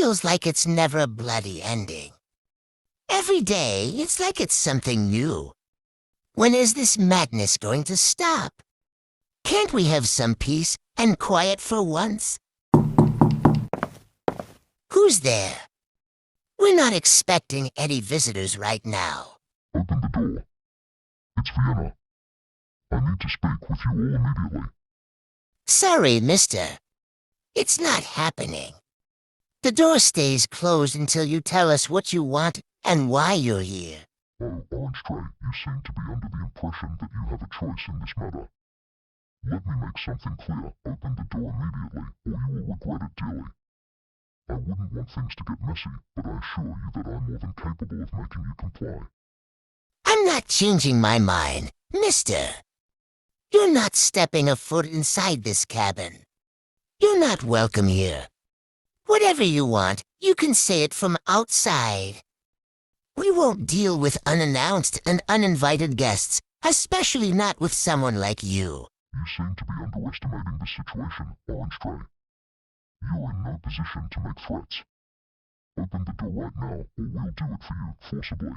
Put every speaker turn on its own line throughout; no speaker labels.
feels like it's never a bloody ending. Every day, it's like it's something new. When is this madness going to stop? Can't we have some peace and quiet for once? Who's there? We're not expecting any visitors right now.
Open the door. It's Vienna. I need to speak with you all immediately.
Sorry, mister. It's not happening. The door stays closed until you tell us what you want and why you're here.
Oh, Orange Tray, you seem to be under the impression that you have a choice in this matter. Let me make something clear. Open the door immediately, or you will regret it dearly. I wouldn't want things to get messy, but I assure you that I'm more than capable of making you comply.
I'm not changing my mind, mister. You're not stepping a foot inside this cabin. You're not welcome here. Whatever you want, you can say it from outside. We won't deal with unannounced and uninvited guests, especially not with someone like you.
You seem to be underestimating the situation, Orange Tray. You are in no position to make threats. Open the door right now, or we'll do it for you, forcibly.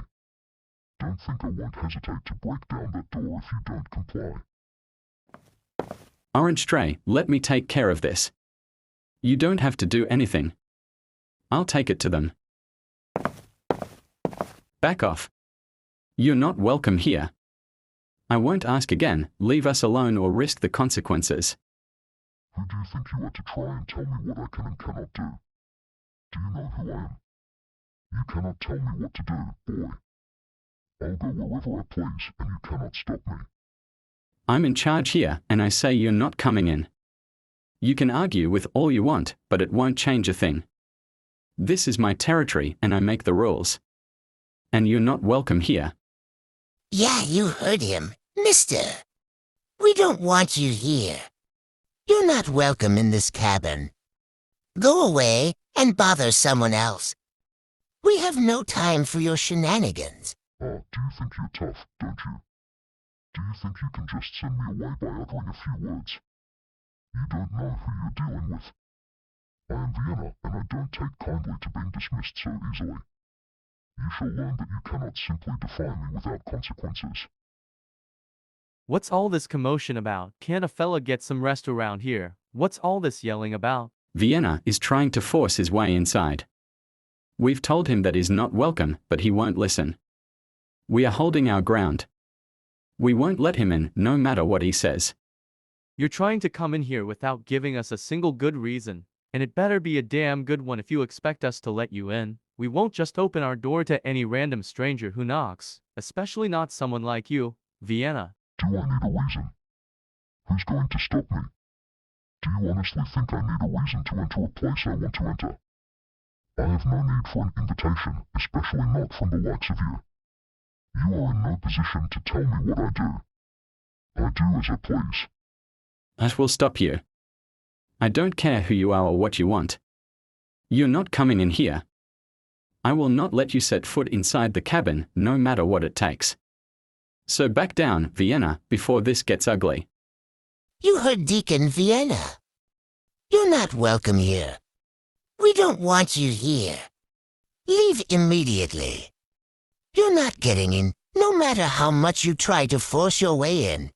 Don't think I won't hesitate to break down that door if you don't comply.
Orange Tray, let me take care of this. You don't have to do anything. I'll take it to them. Back off. You're not welcome here. I won't ask again. Leave us alone or risk the consequences.
Who do you think you are to try and tell me what I can and cannot do? Do you know who I am? You cannot tell me what to do, boy. I'll go wherever I please, and you cannot stop me.
I'm in charge here, and I say you're not coming in. You can argue with all you want, but it won't change a thing. This is my territory, and I make the rules. And you're not welcome here.
Yeah, you heard him, mister. We don't want you here. You're not welcome in this cabin. Go away and bother someone else. We have no time for your shenanigans.
Do you think you're tough, don't you? Do you think you can just send me away by uttering a few words? You don't know who you're dealing with. I am Vienna, and I don't take kindly to being dismissed so easily. You shall learn that you cannot simply defy me without consequences.
What's all this commotion about? Can't a fella get some rest around here? What's all this yelling about?
Vienna is trying to force his way inside. We've told him that he's not welcome, but he won't listen. We are holding our ground. We won't let him in, no matter what he says.
You're trying to come in here without giving us a single good reason, and it better be a damn good one if you expect us to let you in. We won't just open our door to any random stranger who knocks, especially not someone like you, Vienna.
Do I need a reason? Who's going to stop me? Do you honestly think I need a reason to enter a place I want to enter? I have no need for an invitation, especially not from the likes of you. You are in no position to tell me what I do. I do as I please.
That will stop you. I don't care who you are or what you want. You're not coming in here. I will not let you set foot inside the cabin, no matter what it takes. So back down, Vienna, before this gets ugly.
You heard Deacon Vienna. You're not welcome here. We don't want you here. Leave immediately. You're not getting in, no matter how much you try to force your way in.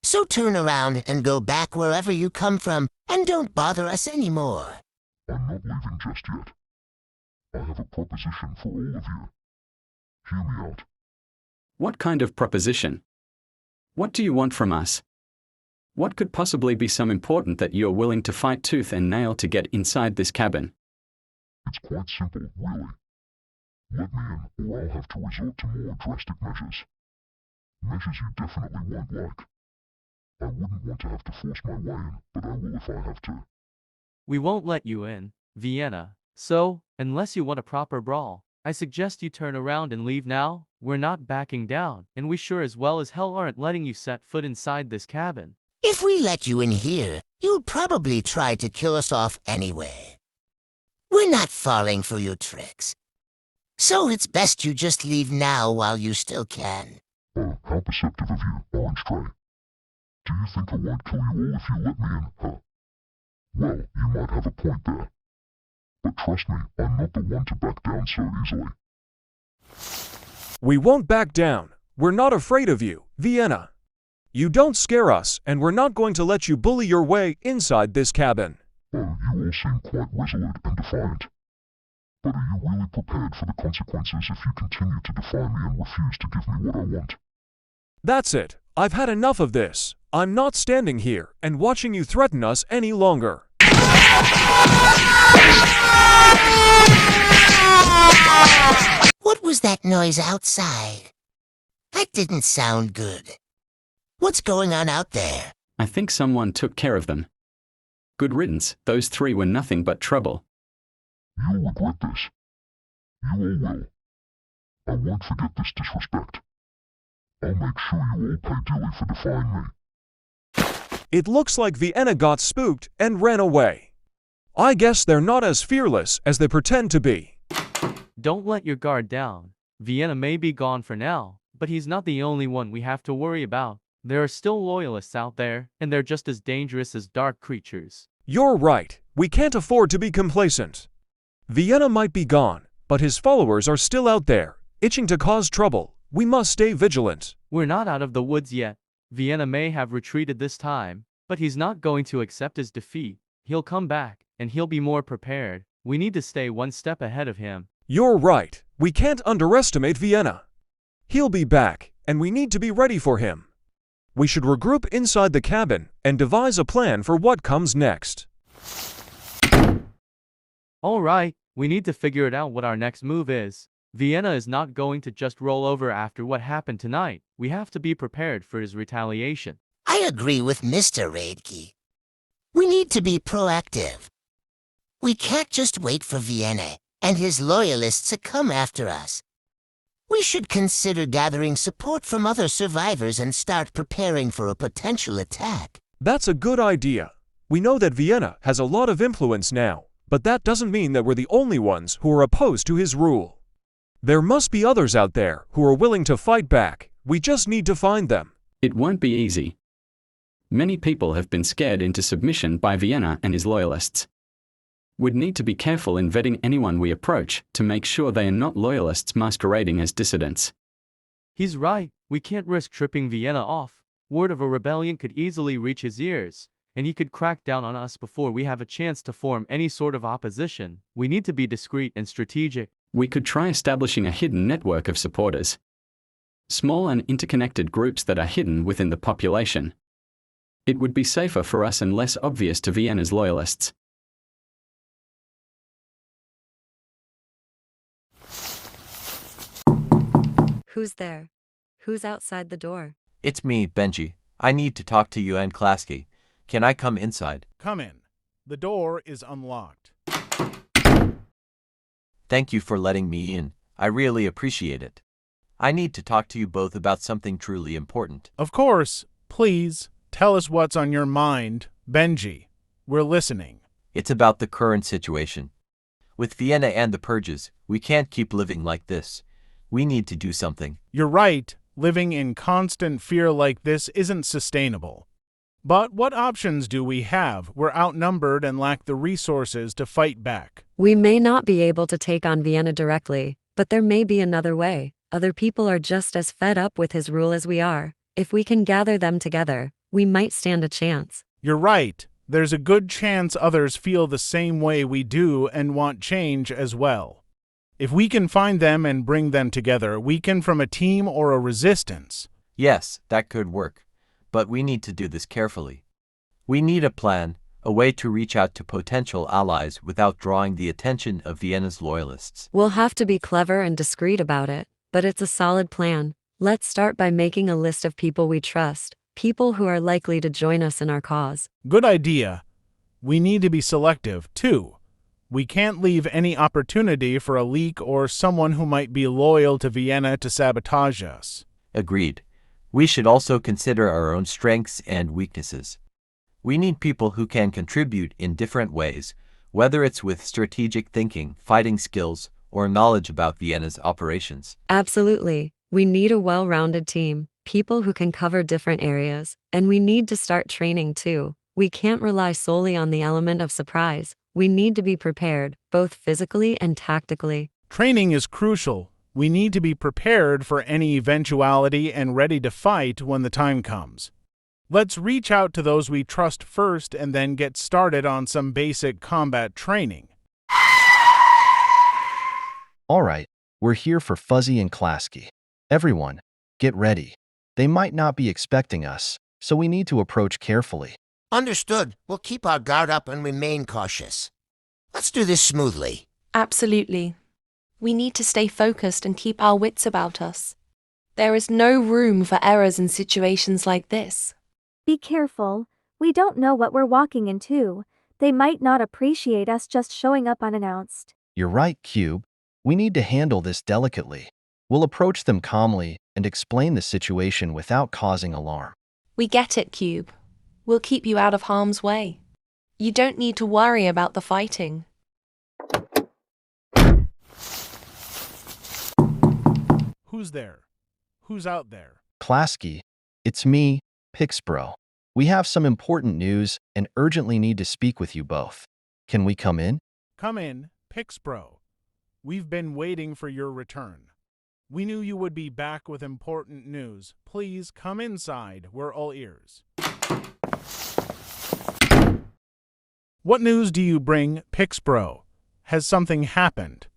So turn around and go back wherever you come from, and don't bother us anymore.
I'm not leaving just yet. I have a proposition for all of you. Hear me out.
What kind of proposition? What do you want from us? What could possibly be so important that you're willing to fight tooth and nail to get inside this cabin?
It's quite simple, really. Let me in, or I'll have to resort to more drastic measures. Measures you definitely won't like. I wouldn't want to have to force my way in, but I will if I have to.
We won't let you in, Vienna. So, unless you want a proper brawl, I suggest you turn around and leave now. We're not backing down, and we sure as well as hell aren't letting you set foot inside this cabin.
If we let you in here, you'll probably try to kill us off anyway. We're not falling for your tricks. So it's best you just leave now while you still can.
Oh, how perceptive of you, Orange Tray. Do you think I won't kill you all if you let me in, huh? Well, you might have a point there. But trust me, I'm not the one to back down so easily.
We won't back down. We're not afraid of you, Vienna. You don't scare us, and we're not going to let you bully your way inside this cabin.
Oh, you all seem quite resolute and defiant. But are you really prepared for the consequences if you continue to defy me and refuse to give me what I want?
That's it. I've had enough of this. I'm not standing here and watching you threaten us any longer.
What was that noise outside? That didn't sound good. What's going on out there?
I think someone took care of them. Good riddance, those three were nothing but trouble.
You'll regret this. You all will. I won't forget this disrespect. I'll make sure you all pay dearly for defying me.
It looks like Vienna got spooked and ran away. I guess they're not as fearless as they pretend to be.
Don't let your guard down. Vienna may be gone for now, but he's not the only one we have to worry about. There are still loyalists out there, and they're just as dangerous as dark creatures.
You're right. We can't afford to be complacent. Vienna might be gone, but his followers are still out there, itching to cause trouble. We must stay vigilant.
We're not out of the woods yet. Vienna may have retreated this time, but he's not going to accept his defeat. He'll come back, and he'll be more prepared. We need to stay one step ahead of him.
You're right. We can't underestimate Vienna. He'll be back, and we need to be ready for him. We should regroup inside the cabin and devise a plan for what comes next.
All right, we need to figure it out what our next move is. Vienna is not going to just roll over after what happened tonight. We have to be prepared for his retaliation.
I agree with Mr. Radke. We need to be proactive. We can't just wait for Vienna and his loyalists to come after us. We should consider gathering support from other survivors and start preparing for a potential attack.
That's a good idea. We know that Vienna has a lot of influence now, but that doesn't mean that we're the only ones who are opposed to his rule. There must be others out there who are willing to fight back. We just need to find them.
It won't be easy. Many people have been scared into submission by Vienna and his loyalists. We'd need to be careful in vetting anyone we approach to make sure they are not loyalists masquerading as dissidents.
He's right. We can't risk tripping Vienna off. Word of a rebellion could easily reach his ears, and he could crack down on us before we have a chance to form any sort of opposition. We need to be discreet and strategic.
We could try establishing a hidden network of supporters. Small and interconnected groups that are hidden within the population. It would be safer for us and less obvious to Vienna's loyalists.
Who's there? Who's outside the door?
It's me, Benji. I need to talk to you and Klasky. Can I come inside?
Come in. The door is unlocked.
Thank you for letting me in. I really appreciate it. I need to talk to you both about something truly important.
Of course. Please, tell us what's on your mind, Benji. We're listening.
It's about the current situation. With Vienna and the purges, we can't keep living like this. We need to do something.
You're right. Living in constant fear like this isn't sustainable. But what options do we have? We're outnumbered and lack the resources to fight back.
We may not be able to take on Vienna directly, but there may be another way. Other people are just as fed up with his rule as we are. If we can gather them together, we might stand a chance.
You're right. There's a good chance others feel the same way we do and want change as well. If we can find them and bring them together, we can form a team or a resistance.
Yes, that could work. But we need to do this carefully. We need a plan, a way to reach out to potential allies without drawing the attention of Vienna's loyalists.
We'll have to be clever and discreet about it, but it's a solid plan. Let's start by making a list of people we trust, people who are likely to join us in our cause.
Good idea. We need to be selective, too. We can't leave any opportunity for a leak or someone who might be loyal to Vienna to sabotage us.
Agreed. We should also consider our own strengths and weaknesses. We need people who can contribute in different ways, whether it's with strategic thinking, fighting skills, or knowledge about Vienna's operations.
Absolutely. We need a well-rounded team, people who can cover different areas, and we need to start training too. We can't rely solely on the element of surprise. We need to be prepared, both physically and tactically.
Training is crucial. We need to be prepared for any eventuality and ready to fight when the time comes. Let's reach out to those we trust first and then get started on some basic combat training.
All right, we're here for Fuzzy and Klasky. Everyone, get ready. They might not be expecting us, so we need to approach carefully.
Understood. We'll keep our guard up and remain cautious. Let's do this smoothly.
Absolutely. We need to stay focused and keep our wits about us. There is no room for errors in situations like this.
Be careful. We don't know what we're walking into. They might not appreciate us just showing up unannounced.
You're right, Cube. We need to handle this delicately. We'll approach them calmly and explain the situation without causing alarm.
We get it, Cube. We'll keep you out of harm's way. You don't need to worry about the fighting.
Who's there? Who's out there?
Klasky, it's me, Pixbro. We have some important news and urgently need to speak with you both. Can we come in?
Come in, Pixbro. We've been waiting for your return. We knew you would be back with important news. Please come inside. We're all ears. What news do you bring, Pixbro? Has something happened?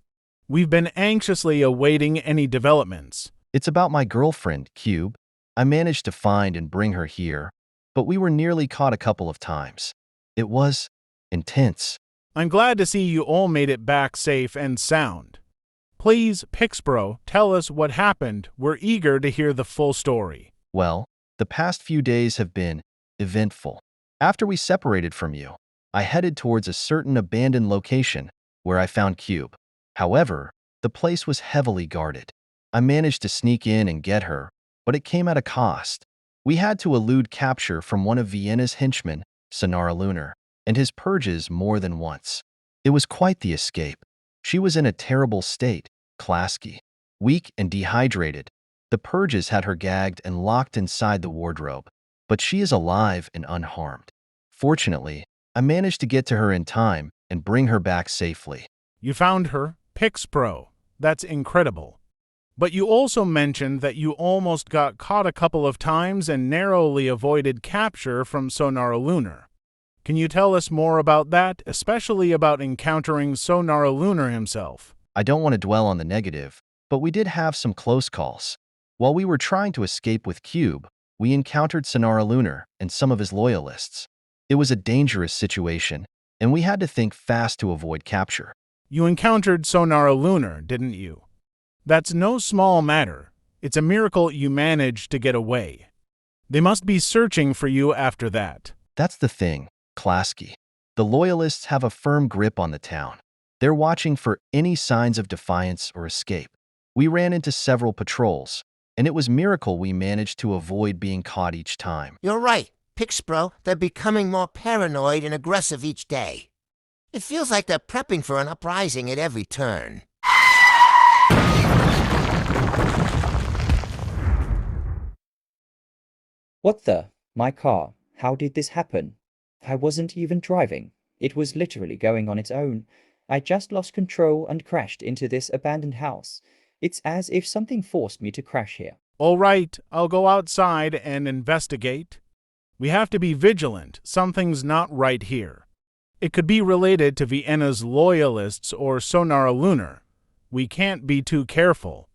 We've been anxiously awaiting any developments.
It's about my girlfriend, Cube. I managed to find and bring her here, but we were nearly caught a couple of times. It was intense.
I'm glad to see you all made it back safe and sound. Please, Pixbro, tell us what happened. We're eager to hear the full story.
Well, the past few days have been eventful. After we separated from you, I headed towards a certain abandoned location where I found Cube. However, the place was heavily guarded. I managed to sneak in and get her, but it came at a cost. We had to elude capture from one of Vienna's henchmen, Sonara Lunar, and his purges more than once. It was quite the escape. She was in a terrible state, Klasky, weak and dehydrated. The purges had her gagged and locked inside the wardrobe, but she is alive and unharmed. Fortunately, I managed to get to her in time and bring her back safely.
You found her, Pixbro. That's incredible. But you also mentioned that you almost got caught a couple of times and narrowly avoided capture from Sonara Lunar. Can you tell us more about that, especially about encountering Sonara Lunar himself?
I don't want to dwell on the negative, but we did have some close calls. While we were trying to escape with Cube, we encountered Sonara Lunar and some of his loyalists. It was a dangerous situation, and we had to think fast to avoid capture.
You encountered Sonara Lunar, didn't you? That's no small matter. It's a miracle you managed to get away. They must be searching for you after that.
That's the thing, Klasky. The Loyalists have a firm grip on the town. They're watching for any signs of defiance or escape. We ran into several patrols, and it was a miracle we managed to avoid being caught each time.
You're right, Pixbro. They're becoming more paranoid and aggressive each day. It feels like they're prepping for an uprising at every turn.
What the? My car. How did this happen? I wasn't even driving. It was literally going on its own. I just lost control and crashed into this abandoned house. It's as if something forced me to crash here.
All right, I'll go outside and investigate. We have to be vigilant. Something's not right here. It could be related to Vienna's loyalists or Sonara Lunar. We can't be too careful.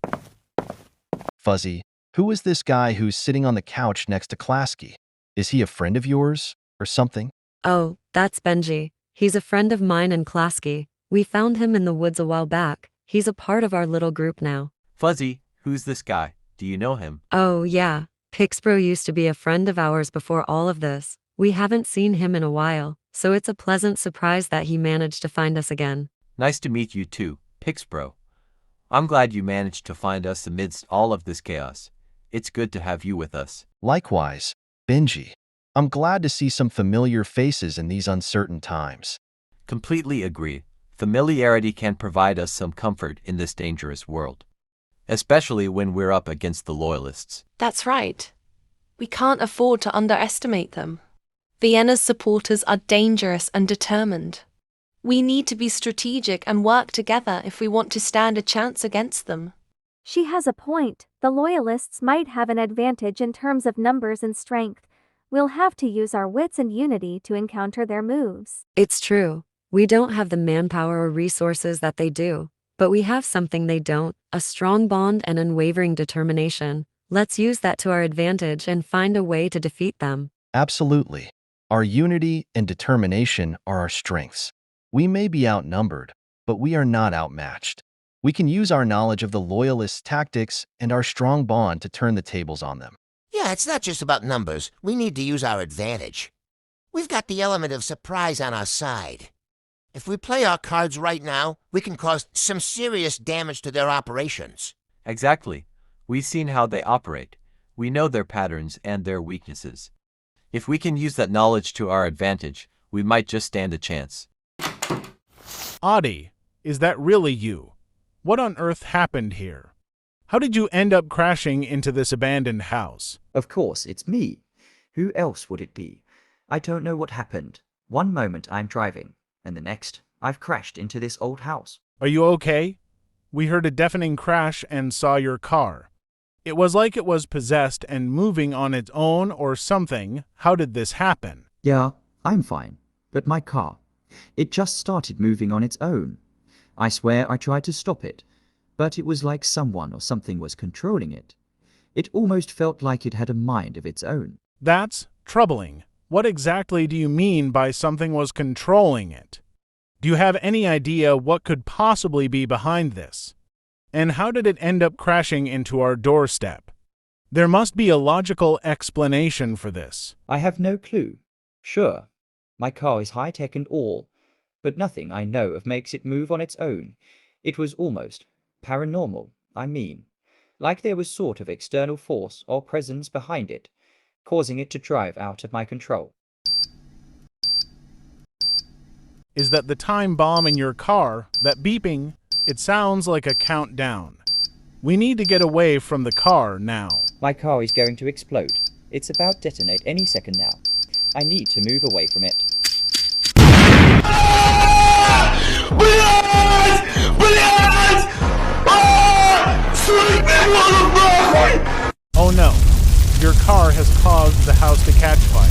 Fuzzy, who is this guy who's sitting on the couch next to Klasky? Is he a friend of yours or something?
Oh, that's Benji. He's a friend of mine and Klasky. We found him in the woods a while back. He's a part of our little group now.
Fuzzy, who's this guy? Do you know him?
Oh, yeah. Pixbro used to be a friend of ours before all of this. We haven't seen him in a while, so it's a pleasant surprise that he managed to find us again.
Nice to meet you too, Pixbro. I'm glad you managed to find us amidst all of this chaos. It's good to have you with us.
Likewise, Benji. I'm glad to see some familiar faces in these uncertain times.
Completely agree. Familiarity can provide us some comfort in this dangerous world, especially when we're up against the Loyalists.
That's right. We can't afford to underestimate them. Vienna's supporters are dangerous and determined. We need to be strategic and work together if we want to stand a chance against them.
She has a point. The Loyalists might have an advantage in terms of numbers and strength. We'll have to use our wits and unity to encounter their moves.
It's true. We don't have the manpower or resources that they do, but we have something they don't, a strong bond and unwavering determination. Let's use that to our advantage and find a way to defeat them.
Absolutely. Our unity and determination are our strengths. We may be outnumbered, but we are not outmatched. We can use our knowledge of the Loyalists' tactics and our strong bond to turn the tables on them.
Yeah, it's not just about numbers. We need to use our advantage. We've got the element of surprise on our side. If we play our cards right now, we can cause some serious damage to their operations.
Exactly. We've seen how they operate. We know their patterns and their weaknesses. If we can use that knowledge to our advantage, we might just stand a chance.
Audie, is that really you? What on earth happened here? How did you end up crashing into this abandoned house?
Of course, it's me. Who else would it be? I don't know what happened. One moment I'm driving, and the next, I've crashed into this old house.
Are you okay? We heard a deafening crash and saw your car. It was like it was possessed and moving on its own or something. How did this happen?
Yeah, I'm fine. But my car, it just started moving on its own. I swear I tried to stop it, but it was like someone or something was controlling it. It almost felt like it had a mind of its own.
That's troubling. What exactly do you mean by something was controlling it? Do you have any idea what could possibly be behind this? And how did it end up crashing into our doorstep? There must be a logical explanation for this.
I have no clue. Sure, my car is high-tech and all, but nothing I know of makes it move on its own. It was almost paranormal, I mean. Like there was sort of external force or presence behind it, causing it to drive out of my control.
Is that the time bomb in your car, that beeping? It sounds like a countdown. We need to get away from the car now.
My car is going to explode. It's about to detonate any second now. I need to move away from it.
Oh no, your car has caused the house to catch fire.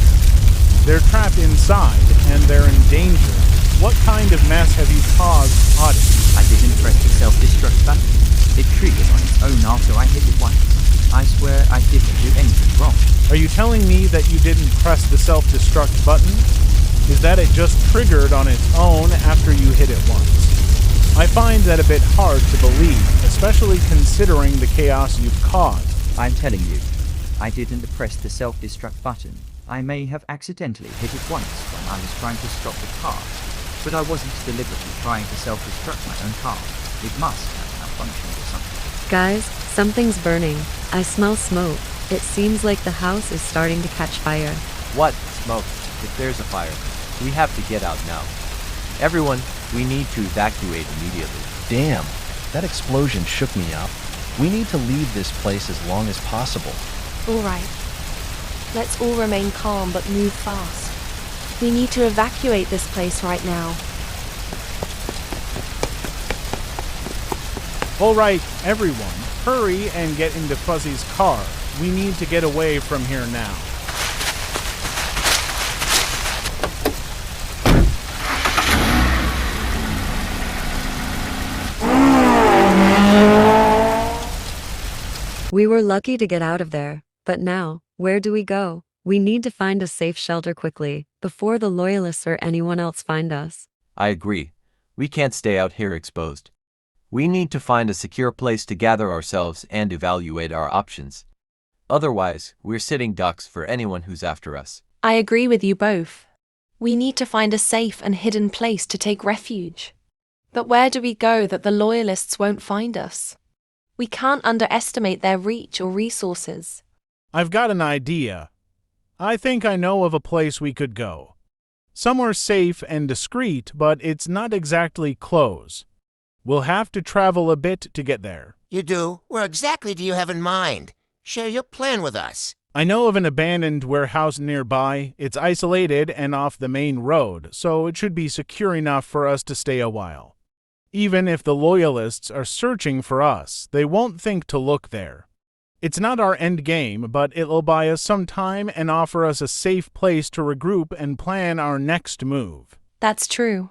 They're trapped inside and they're in danger. What kind of mess have you caused, Audie?
I didn't press the self-destruct button. It triggered on its own after I hit it once. I swear I didn't do anything wrong.
Are you telling me that you didn't press the self-destruct button? Is that it just triggered on its own after you hit it once? I find that a bit hard to believe, especially considering the chaos you've caused.
I'm telling you, I didn't press the self-destruct button. I may have accidentally hit it once when I was trying to stop the car, but I wasn't deliberately trying to self-destruct my own car. It must have malfunctioned or something.
Guys, something's burning. I smell smoke. It seems like the house is starting to catch fire.
What? Smoke. If there's a fire, we have to get out now. Everyone, we need to evacuate immediately.
Damn, that explosion shook me up. We need to leave this place as long as possible.
All right. Let's all remain calm but move fast. We need to evacuate this place right now.
All right, everyone, hurry and get into Fuzzy's car. We need to get away from here now.
We were lucky to get out of there, but now, where do we go? We need to find a safe shelter quickly, before the Loyalists or anyone else find us.
I agree. We can't stay out here exposed. We need to find a secure place to gather ourselves and evaluate our options. Otherwise, we're sitting ducks for anyone who's after us.
I agree with you both. We need to find a safe and hidden place to take refuge. But where do we go that the Loyalists won't find us? We can't underestimate their reach or resources.
I've got an idea. I think I know of a place we could go. Somewhere safe and discreet, but it's not exactly close. We'll have to travel a bit to get there.
You do? Where exactly do you have in mind? Share your plan with us.
I know of an abandoned warehouse nearby. It's isolated and off the main road, so it should be secure enough for us to stay a while. Even if the Loyalists are searching for us, they won't think to look there. It's not our end game, but it'll buy us some time and offer us a safe place to regroup and plan our next move.
That's true.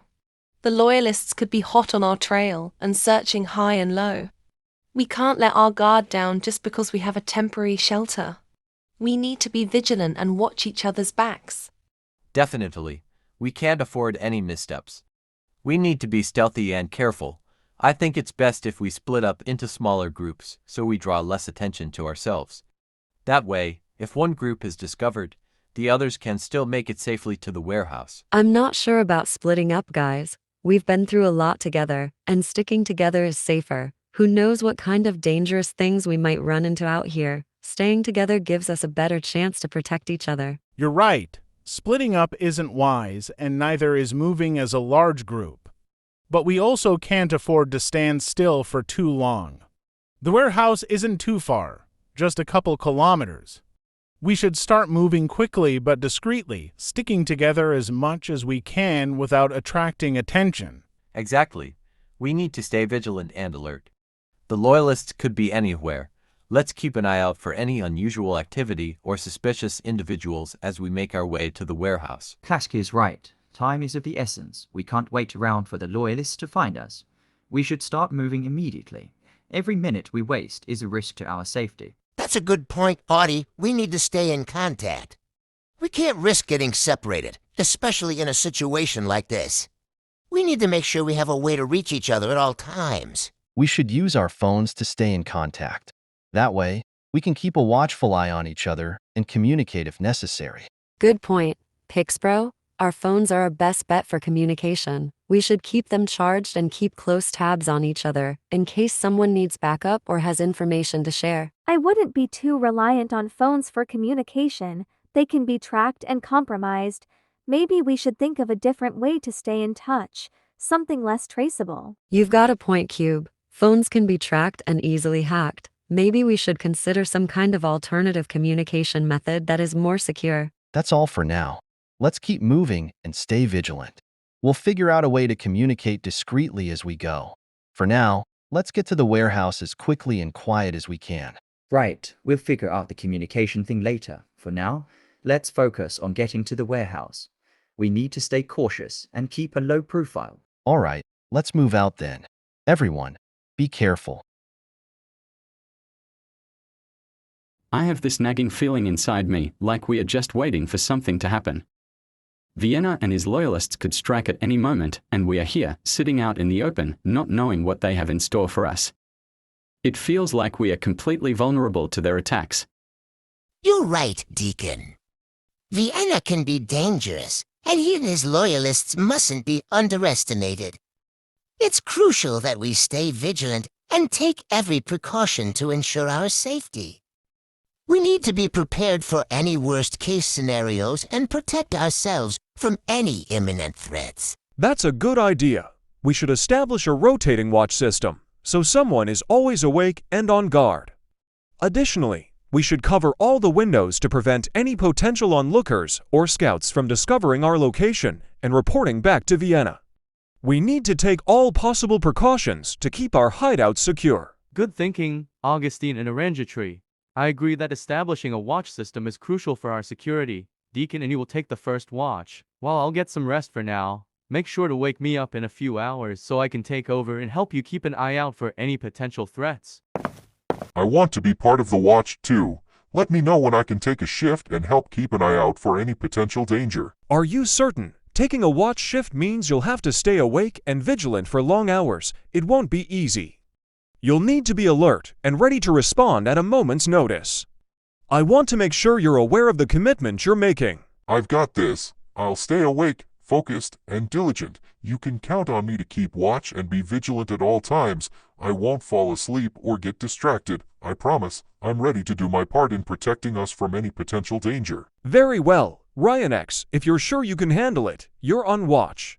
The Loyalists could be hot on our trail and searching high and low. We can't let our guard down just because we have a temporary shelter. We need to be vigilant and watch each other's backs.
Definitely. We can't afford any missteps. We need to be stealthy and careful. I think it's best if we split up into smaller groups so we draw less attention to ourselves. That way, if one group is discovered, the others can still make it safely to the warehouse.
I'm not sure about splitting up, guys. We've been through a lot together, and sticking together is safer. Who knows what kind of dangerous things we might run into out here? Staying together gives us a better chance to protect each other.
You're right. Splitting up isn't wise, and neither is moving as a large group. But we also can't afford to stand still for too long. The warehouse isn't too far, just a couple kilometers. We should start moving quickly but discreetly, sticking together as much as we can without attracting attention.
Exactly. We need to stay vigilant and alert. The Loyalists could be anywhere. Let's keep an eye out for any unusual activity or suspicious individuals as we make our way to the warehouse.
Klasky is right. Time is of the essence. We can't wait around for the Loyalists to find us. We should start moving immediately. Every minute we waste is a risk to our safety.
That's a good point, Audie. We need to stay in contact. We can't risk getting separated, especially in a situation like this. We need to make sure we have a way to reach each other at all times.
We should use our phones to stay in contact. That way, we can keep a watchful eye on each other and communicate if necessary.
Good point, Pixbro. Our phones are our best bet for communication. We should keep them charged and keep close tabs on each other, in case someone needs backup or has information to share.
I wouldn't be too reliant on phones for communication. They can be tracked and compromised. Maybe we should think of a different way to stay in touch, something less traceable.
You've got a point, Cube. Phones can be tracked and easily hacked. Maybe we should consider some kind of alternative communication method that is more secure.
That's all for now. Let's keep moving and stay vigilant. We'll figure out a way to communicate discreetly as we go. For now, let's get to the warehouse as quickly and quiet as we can.
Right, we'll figure out the communication thing later. For now, let's focus on getting to the warehouse. We need to stay cautious and keep a low profile.
All right, let's move out then. Everyone, be careful.
I have this nagging feeling inside me, like we are just waiting for something to happen. Vienna and his Loyalists could strike at any moment, and we are here, sitting out in the open, not knowing what they have in store for us. It feels like we are completely vulnerable to their attacks.
You're right, Deacon. Vienna can be dangerous, and he and his Loyalists mustn't be underestimated. It's crucial that we stay vigilant and take every precaution to ensure our safety. We need to be prepared for any worst-case scenarios and protect ourselves from any imminent threats.
That's a good idea. We should establish a rotating watch system, so someone is always awake and on guard. Additionally, we should cover all the windows to prevent any potential onlookers or scouts from discovering our location and reporting back to Vienna. We need to take all possible precautions to keep our hideout secure.
Good thinking, Augustine and Orangetree. I agree that establishing a watch system is crucial for our security. Deacon and you will take the first watch, while I'll get some rest for now. Make sure to wake me up in a few hours so I can take over and help you keep an eye out for any potential threats.
I want to be part of the watch too. Let me know when I can take a shift and help keep an eye out for any potential danger.
Are you certain? Taking a watch shift means you'll have to stay awake and vigilant for long hours. It won't be easy. You'll need to be alert and ready to respond at a moment's notice. I want to make sure you're aware of the commitment you're making.
I've got this. I'll stay awake, focused, and diligent. You can count on me to keep watch and be vigilant at all times. I won't fall asleep or get distracted. I promise. I'm ready to do my part in protecting us from any potential danger.
Very well. Ryan X, if you're sure you can handle it, you're on watch.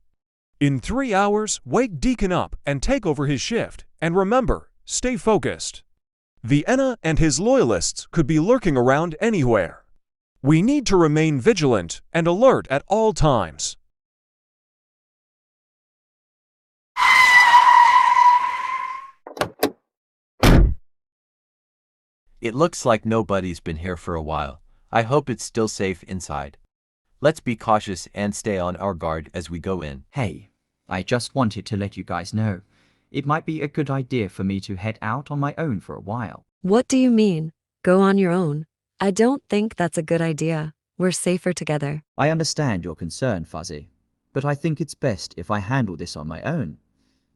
In 3 hours, wake Deacon up and take over his shift. And remember, stay focused. Vienna and his loyalists could be lurking around anywhere. We need to remain vigilant and alert at all times.
It looks like nobody's been here for a while. I hope it's still safe inside. Let's be cautious and stay on our guard as we go in.
Hey, I just wanted to let you guys know. It might be a good idea for me to head out on my own for a while.
What do you mean? Go on your own? I don't think that's a good idea. We're safer together.
I understand your concern, Fuzzy, but I think it's best if I handle this on my own.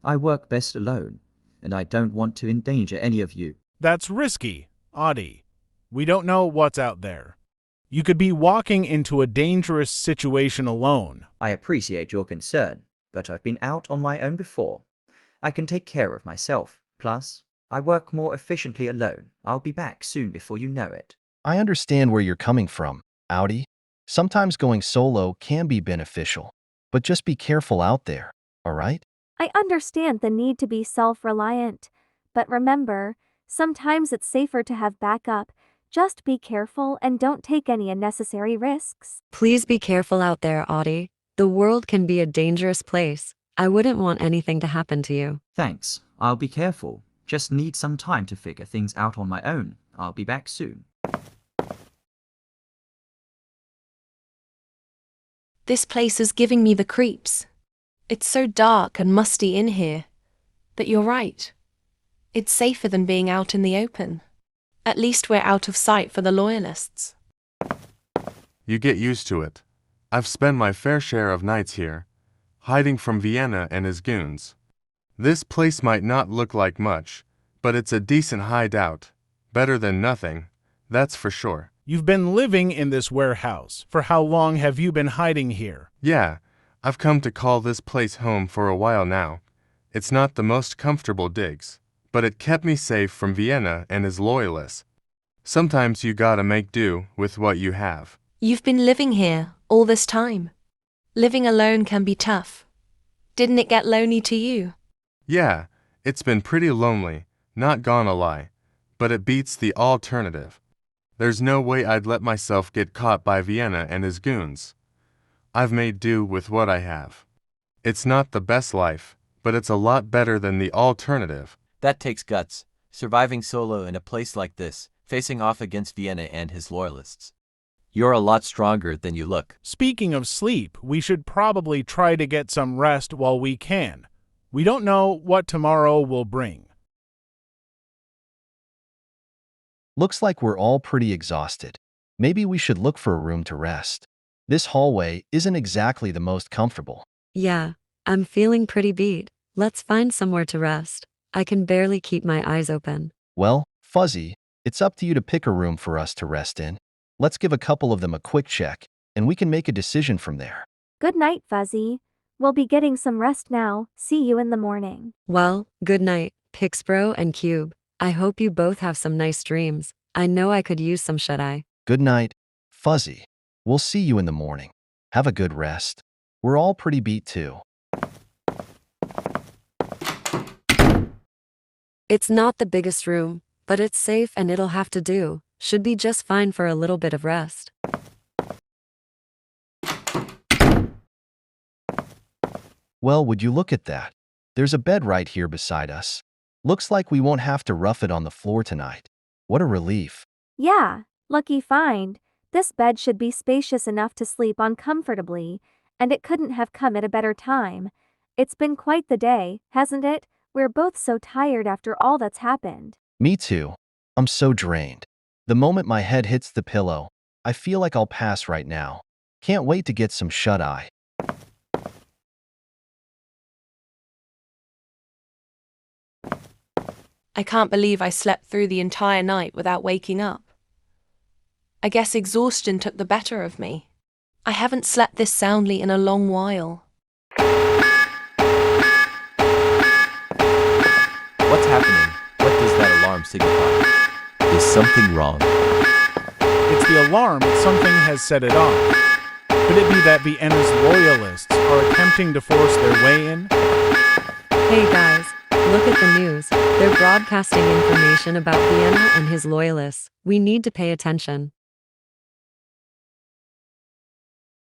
I work best alone, and I don't want to endanger any of you.
That's risky, Audie. We don't know what's out there. You could be walking into a dangerous situation alone.
I appreciate your concern, but I've been out on my own before. I can take care of myself. Plus, I work more efficiently alone. I'll be back soon before you know it.
I understand where you're coming from, Audi. Sometimes going solo can be beneficial, but just be careful out there, all right?
I understand the need to be self-reliant, but remember, sometimes it's safer to have backup. Just be careful and don't take any unnecessary risks.
Please be careful out there, Audie. The world can be a dangerous place. I wouldn't want anything to happen to you.
Thanks. I'll be careful. Just need some time to figure things out on my own. I'll be back soon.
This place is giving me the creeps. It's so dark and musty in here. But you're right. It's safer than being out in the open. At least we're out of sight for the loyalists.
You get used to it. I've spent my fair share of nights here, hiding from Vienna and his goons. This place might not look like much, but it's a decent hideout. Better than nothing, that's for sure.
You've been living in this warehouse. For how long have you been hiding here?
Yeah, I've come to call this place home for a while now. It's not the most comfortable digs, but it kept me safe from Vienna and his loyalists. Sometimes you gotta make do with what you have.
You've been living here all this time. Living alone can be tough. Didn't it get lonely to you?
Yeah, it's been pretty lonely, not gonna lie, but it beats the alternative. There's no way I'd let myself get caught by Vienna and his goons. I've made do with what I have. It's not the best life, but it's a lot better than the alternative.
That takes guts, surviving solo in a place like this, facing off against Vienna and his loyalists. You're a lot stronger than you look.
Speaking of sleep, we should probably try to get some rest while we can. We don't know what tomorrow will bring.
Looks like we're all pretty exhausted. Maybe we should look for a room to rest. This hallway isn't exactly the most comfortable.
Yeah, I'm feeling pretty beat. Let's find somewhere to rest. I can barely keep my eyes open.
Well, Fuzzy, it's up to you to pick a room for us to rest in. Let's give a couple of them a quick check, and we can make a decision from there.
Good night, Fuzzy. We'll be getting some rest now. See you in the morning.
Well, good night, Pixbro and Cube. I hope you both have some nice dreams. I know I could use some shut-eye.
Good night, Fuzzy. We'll see you in the morning. Have a good rest. We're all pretty beat too.
It's not the biggest room, but it's safe and it'll have to do. Should be just fine for a little bit of rest.
Well, would you look at that? There's a bed right here beside us. Looks like we won't have to rough it on the floor tonight. What a relief.
Yeah, lucky find. This bed should be spacious enough to sleep on comfortably, and it couldn't have come at a better time. It's been quite the day, hasn't it? We're both so tired after all that's happened.
Me too. I'm so drained. The moment my head hits the pillow, I feel like I'll pass right now. Can't wait to get some shut-eye.
I can't believe I slept through the entire night without waking up. I guess exhaustion took the better of me. I haven't slept this soundly in a long while.
What's happening? What does that alarm signify? Is something wrong?
It's the alarm. Something has set it off. Could it be that Vienna's loyalists are attempting to force their way in?
Hey guys, Look at the news. They're broadcasting information about Vienna and his loyalists. We need to pay attention.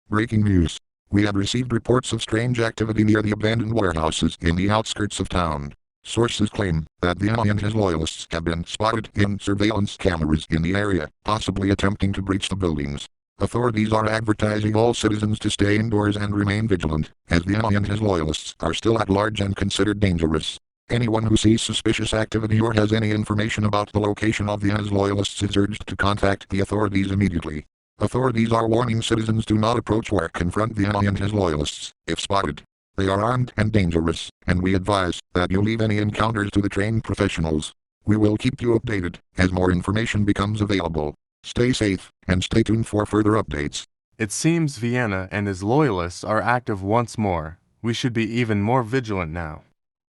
Breaking news. We have received reports of strange activity near the abandoned warehouses in the outskirts of town. Sources claim that Vienna and his loyalists have been spotted in surveillance cameras in the area, possibly attempting to breach the buildings. Authorities are advertising all citizens to stay indoors and remain vigilant, as Vienna and his loyalists are still at large and considered dangerous. Anyone who sees suspicious activity or has any information about the location of Vienna's loyalists is urged to contact the authorities immediately. Authorities are warning citizens to not approach or confront Vienna and his loyalists, if spotted. They are armed and dangerous, and we advise that you leave any encounters to the trained professionals. We will keep you updated as more information becomes available. Stay safe, and stay tuned for further updates.
It seems Vienna and his loyalists are active once more. We should be even more vigilant now.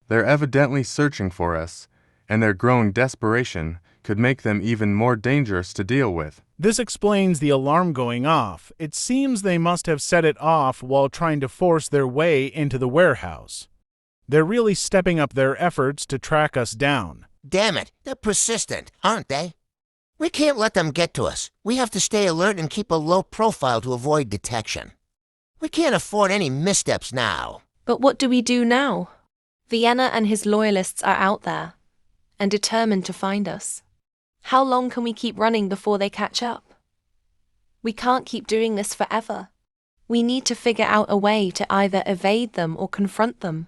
They're evidently searching for us, and their growing desperation could make them even more dangerous to deal with.
This explains the alarm going off. It seems they must have set it off while trying to force their way into the warehouse. They're really stepping up their efforts to track us down.
Damn it, they're persistent, aren't they? We can't let them get to us. We have to stay alert and keep a low profile to avoid detection. We can't afford any missteps now.
But what do we do now? Vienna and his loyalists are out there, and determined to find us. How long can we keep running before they catch up? We can't keep doing this forever. We need to figure out a way to either evade them or confront them.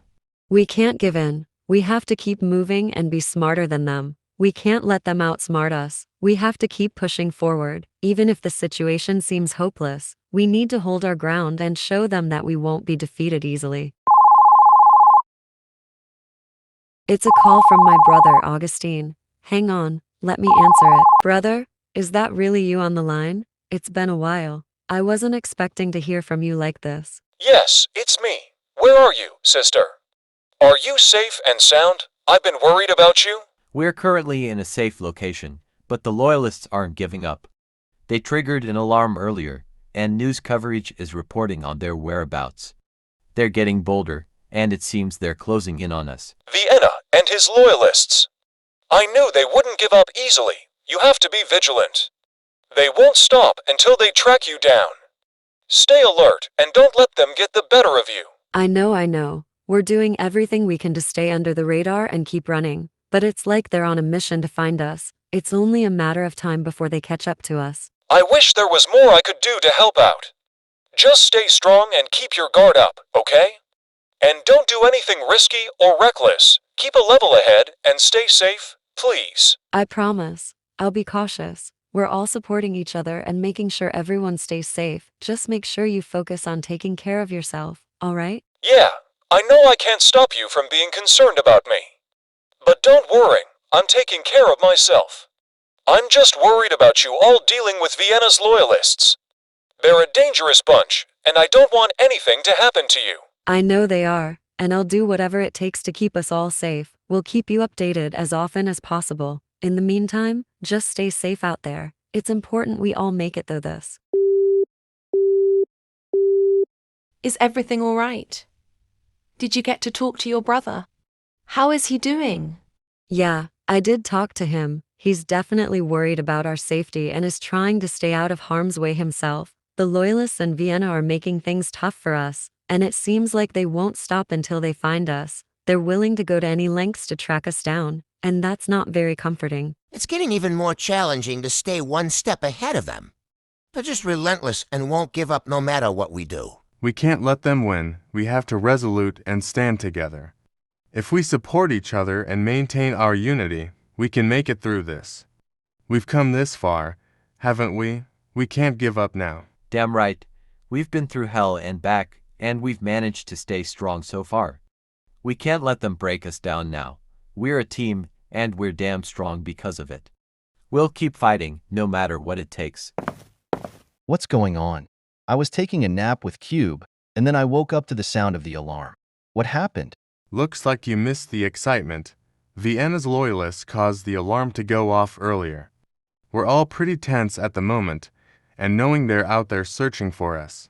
We can't give in. We have to keep moving and be smarter than them. We can't let them outsmart us. We have to keep pushing forward, even if the situation seems hopeless. We need to hold our ground and show them that we won't be defeated easily. It's a call from my brother, Augustine. Hang on, let me answer it. Brother, is that really you on the line? It's been a while. I wasn't expecting to hear from you like this.
Yes, it's me. Where are you, sister? Are you safe and sound? I've been worried about you.
We're currently in a safe location, but the loyalists aren't giving up. They triggered an alarm earlier, and news coverage is reporting on their whereabouts. They're getting bolder, and it seems they're closing in on us.
Vienna and his loyalists. I knew they wouldn't give up easily. You have to be vigilant. They won't stop until they track you down. Stay alert and don't let them get the better of you.
I know. We're doing everything we can to stay under the radar and keep running. But it's like they're on a mission to find us. It's only a matter of time before they catch up to us.
I wish there was more I could do to help out. Just stay strong and keep your guard up, okay? And don't do anything risky or reckless. Keep a level ahead and stay safe, please.
I promise. I'll be cautious. We're all supporting each other and making sure everyone stays safe. Just make sure you focus on taking care of yourself, all right?
Yeah, I know I can't stop you from being concerned about me. But don't worry, I'm taking care of myself. I'm just worried about you all dealing with Vienna's loyalists. They're a dangerous bunch, and I don't want anything to happen to you.
I know they are, and I'll do whatever it takes to keep us all safe. We'll keep you updated as often as possible. In the meantime, just stay safe out there. It's important we all make it through this.
Is everything all right? Did you get to talk to your brother? How is he doing?
Yeah, I did talk to him. He's definitely worried about our safety and is trying to stay out of harm's way himself. The loyalists in Vienna are making things tough for us, and it seems like they won't stop until they find us. They're willing to go to any lengths to track us down, and that's not very comforting.
It's getting even more challenging to stay one step ahead of them. They're just relentless and won't give up no matter what we do.
We can't let them win. We have to resolute and stand together. If we support each other and maintain our unity, we can make it through this. We've come this far, haven't we? We can't give up now.
Damn right. We've been through hell and back, and we've managed to stay strong so far. We can't let them break us down now. We're a team, and we're damn strong because of it. We'll keep fighting, no matter what it takes.
What's going on? I was taking a nap with Cube, and then I woke up to the sound of the alarm. What happened?
Looks like you missed the excitement. Vienna's loyalists caused the alarm to go off earlier. We're all pretty tense at the moment, and knowing they're out there searching for us.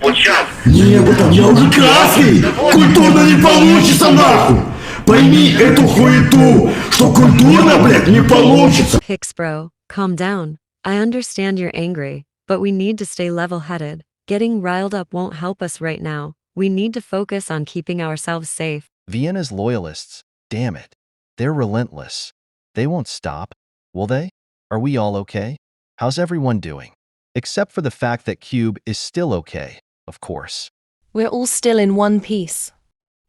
Не, братан, я уже красный! Культурно не получится нахуй! Пойми эту хуету, что культурно, блядь, не получится!
Pix bro, calm down. I understand you're angry, but we need to stay level-headed. Getting riled up won't help us right now. We need to focus on keeping ourselves safe.
Vienna's loyalists, damn it. They're relentless. They won't stop, will they? Are we all okay? How's everyone doing? Except for the fact that Cube is still okay, of course.
We're all still in one piece.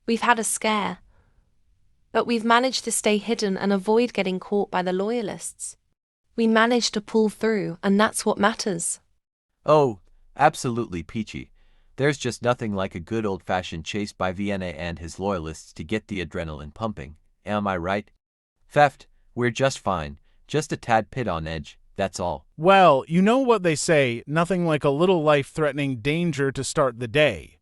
We've had a scare, but we've managed to stay hidden and avoid getting caught by the loyalists. We managed to pull through, and that's what matters.
Oh, absolutely, Peachy. There's just nothing like a good old-fashioned chase by Vienna and his loyalists to get the adrenaline pumping. Am I right? Theft, we're just fine. Just a tad bit on edge, that's all.
Well, you know what they say, nothing like a little life-threatening danger to start the day.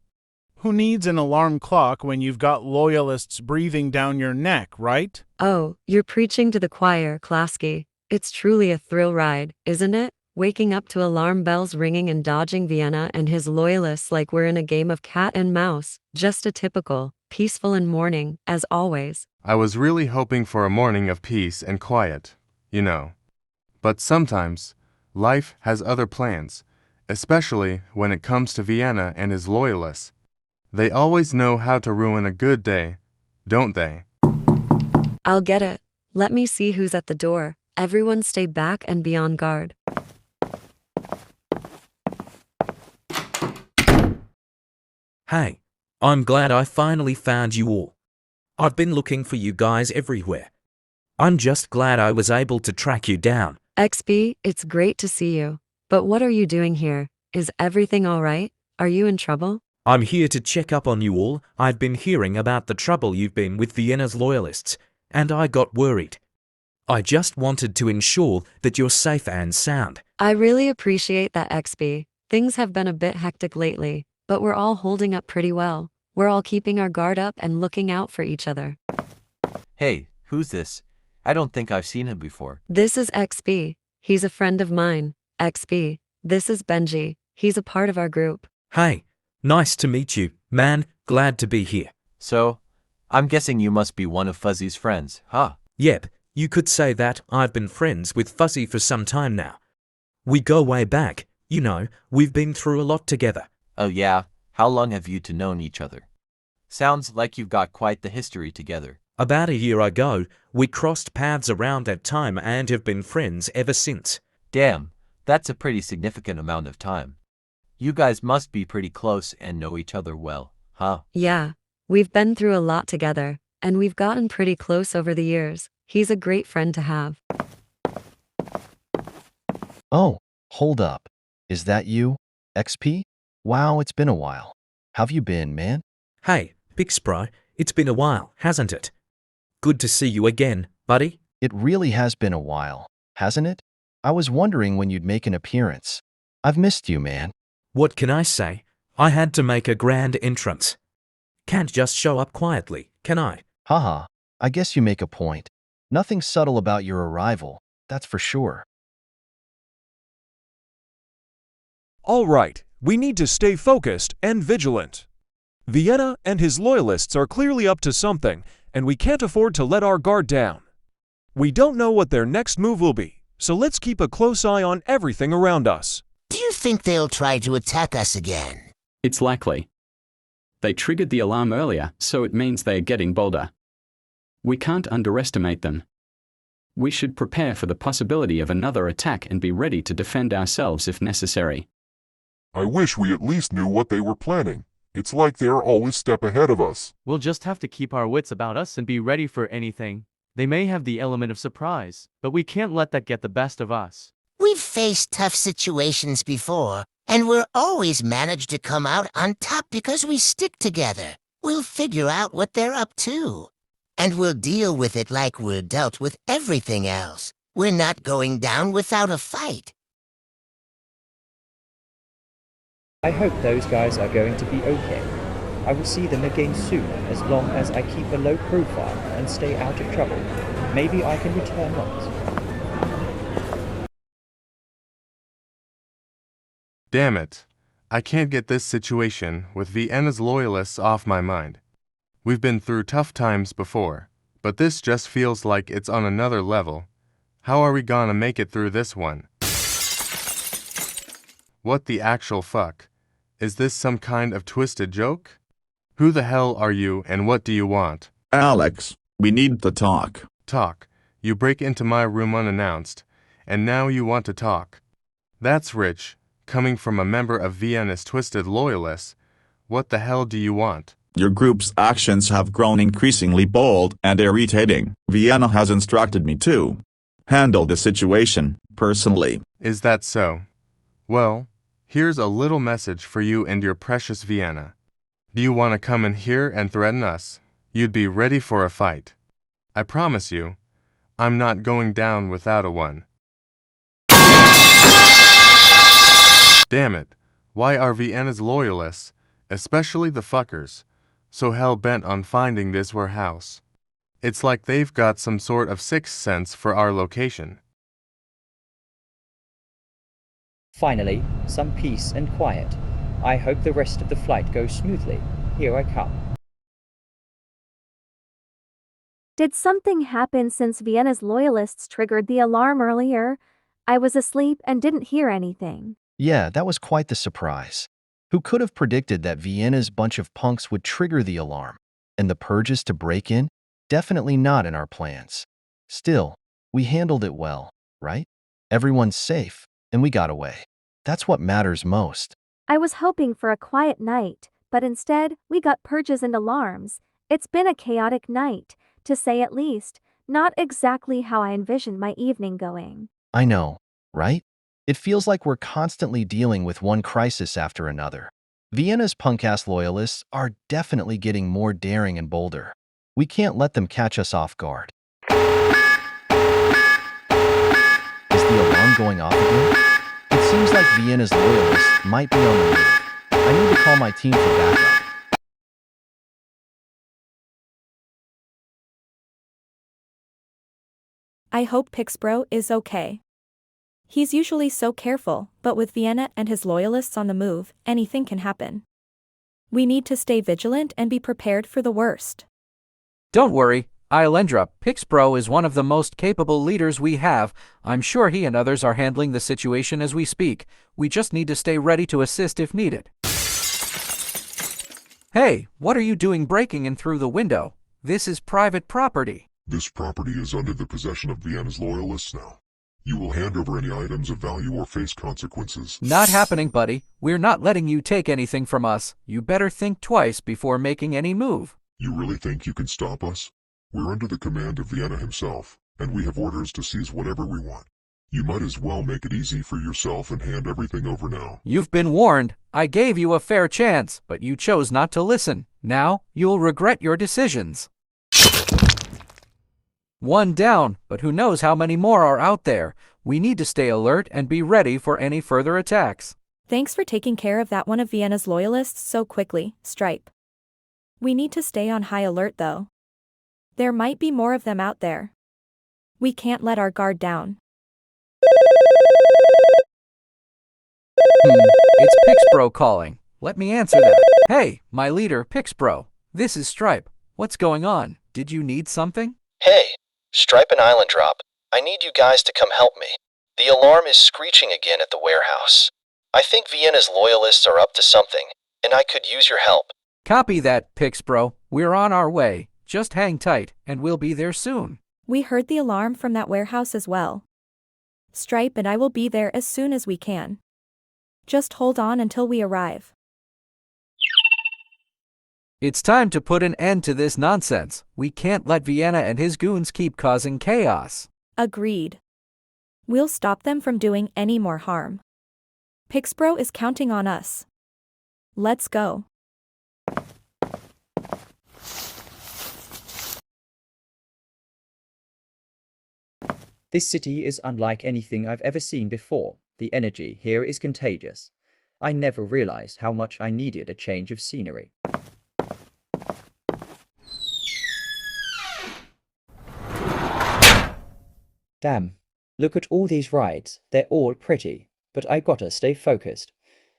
Who needs an alarm clock when you've got loyalists breathing down your neck, right?
Oh, you're preaching to the choir, Klasky. It's truly a thrill ride, isn't it? Waking up to alarm bells ringing and dodging Vienna and his loyalists like we're in a game of cat and mouse. Just a typical, peaceful and morning, as always.
I was really hoping for a morning of peace and quiet, you know. But sometimes, life has other plans, especially when it comes to Vienna and his loyalists. They always know how to ruin a good day, don't they?
I'll get it. Let me see who's at the door. Everyone stay back and be on guard.
Hey, I'm glad I finally found you all. I've been looking for you guys everywhere. I'm just glad I was able to track you down.
XP, it's great to see you. But what are you doing here? Is everything all right? Are you in trouble?
I'm here to check up on you all. I've been hearing about the trouble you've been with Vienna's loyalists, and I got worried. I just wanted to ensure that you're safe and sound.
I really appreciate that, XP. Things have been a bit hectic lately, but we're all holding up pretty well. We're all keeping our guard up and looking out for each other.
Hey, who's this? I don't think I've seen him before.
This is XP. He's a friend of mine. XP, this is Benji. He's a part of our group.
Hey, nice to meet you, man. Glad to be here.
So, I'm guessing you must be one of Fuzzy's friends, huh?
Yep, you could say that. I've been friends with Fuzzy for some time now. We go way back. You know, we've been through a lot together.
Oh yeah? How long have you two known each other? Sounds like you've got quite the history together.
About a year ago, we crossed paths around that time and have been friends ever since.
Damn, that's a pretty significant amount of time. You guys must be pretty close and know each other well, huh?
Yeah, we've been through a lot together, and we've gotten pretty close over the years. He's a great friend to have.
Oh, hold up. Is that you, XP? Wow, it's been a while. How've you been, man?
Hey, Pixbro, it's been a while, hasn't it? Good to see you again, buddy.
It really has been a while, hasn't it? I was wondering when you'd make an appearance. I've missed you, man.
What can I say? I had to make a grand entrance. Can't just show up quietly, can I?
Haha, I guess you make a point. Nothing subtle about your arrival, that's for sure.
All right, we need to stay focused and vigilant. Vienna and his loyalists are clearly up to something, and we can't afford to let our guard down. We don't know what their next move will be, so let's keep a close eye on everything around us.
Do you think they'll try to attack us again?
It's likely. They triggered the alarm earlier, so it means they're getting bolder. We can't underestimate them. We should prepare for the possibility of another attack and be ready to defend ourselves if necessary.
I wish we at least knew what they were planning. It's like they're always a step ahead of us.
We'll just have to keep our wits about us and be ready for anything. They may have the element of surprise, but we can't let that get the best of us.
We've faced tough situations before, and we're always managed to come out on top because we stick together. We'll figure out what they're up to. And we'll deal with it like we're dealt with everything else. We're not going down without a fight.
I hope those guys are going to be okay. I will see them again soon, as long as I keep a low profile and stay out of trouble. Maybe I can return once.
Damn it. I can't get this situation with Vienna's loyalists off my mind. We've been through tough times before, but this just feels like it's on another level. How are we gonna make it through this one? What the actual fuck? Is this some kind of twisted joke? Who the hell are you and what do you want?
Alex, we need to talk.
Talk. You break into my room unannounced, and now you want to talk. That's rich, coming from a member of Vienna's twisted loyalists. What the hell do you want?
Your group's actions have grown increasingly bold and irritating. Vienna has instructed me to handle the situation personally.
Is that so? Well, here's a little message for you and your precious Vienna. Do you want to come in here and threaten us? You'd be ready for a fight. I promise you, I'm not going down without a one. Damn it, why are Vienna's loyalists, especially the fuckers, so hell-bent on finding this warehouse? It's like they've got some sort of sixth sense for our location.
Finally, some peace and quiet. I hope the rest of the flight goes smoothly. Here I come.
Did something happen since Vienna's loyalists triggered the alarm earlier? I was asleep and didn't hear anything.
Yeah, that was quite the surprise. Who could have predicted that Vienna's bunch of punks would trigger the alarm? And the purges to break in? Definitely not in our plans. Still, we handled it well, right? Everyone's safe, and we got away. That's what matters most.
I was hoping for a quiet night, but instead, we got purges and alarms. It's been a chaotic night, to say at least, not exactly how I envisioned my evening going.
I know, right? It feels like we're constantly dealing with one crisis after another. Vienna's punk-ass loyalists are definitely getting more daring and bolder. We can't let them catch us off guard. Is the alarm going off again? It seems like Vienna's loyalists might be on the move. I need to call my team for backup.
I hope Pixbro is okay. He's usually so careful, but with Vienna and his loyalists on the move, anything can happen. We need to stay vigilant and be prepared for the worst.
Don't worry, Iolendra, Pixbro is one of the most capable leaders we have. I'm sure he and others are handling the situation as we speak. We just need to stay ready to assist if needed. Hey, what are you doing breaking in through the window? This is private property.
This property is under the possession of Vienna's loyalists now. You will hand over any items of value or face consequences.
Not happening, buddy. We're not letting you take anything from us. You better think twice before making any move.
You really think you can stop us? We're under the command of Vienna himself, and we have orders to seize whatever we want. You might as well make it easy for yourself and hand everything over now.
You've been warned. I gave you a fair chance, but you chose not to listen. Now, you'll regret your decisions. One down, but who knows how many more are out there. We need to stay alert and be ready for any further attacks.
Thanks for taking care of that one of Vienna's loyalists so quickly, Stripe. We need to stay on high alert though. There might be more of them out there. We can't let our guard down.
It's Pixbro calling. Let me answer that. Hey, my leader, Pixbro. This is Stripe. What's going on? Did you need something?
Hey, Stripe and Island Drop. I need you guys to come help me. The alarm is screeching again at the warehouse. I think Vienna's loyalists are up to something, and I could use your help.
Copy that, Pixbro. We're on our way. Just hang tight, and we'll be there soon.
We heard the alarm from that warehouse as well. Stripe and I will be there as soon as we can. Just hold on until we arrive.
It's time to put an end to this nonsense. We can't let Vienna and his goons keep causing chaos.
Agreed. We'll stop them from doing any more harm. Pixbro is counting on us. Let's go.
This city is unlike anything I've ever seen before. The energy here is contagious. I never realized how much I needed a change of scenery. Damn, look at all these rides. They're all pretty, but I gotta stay focused.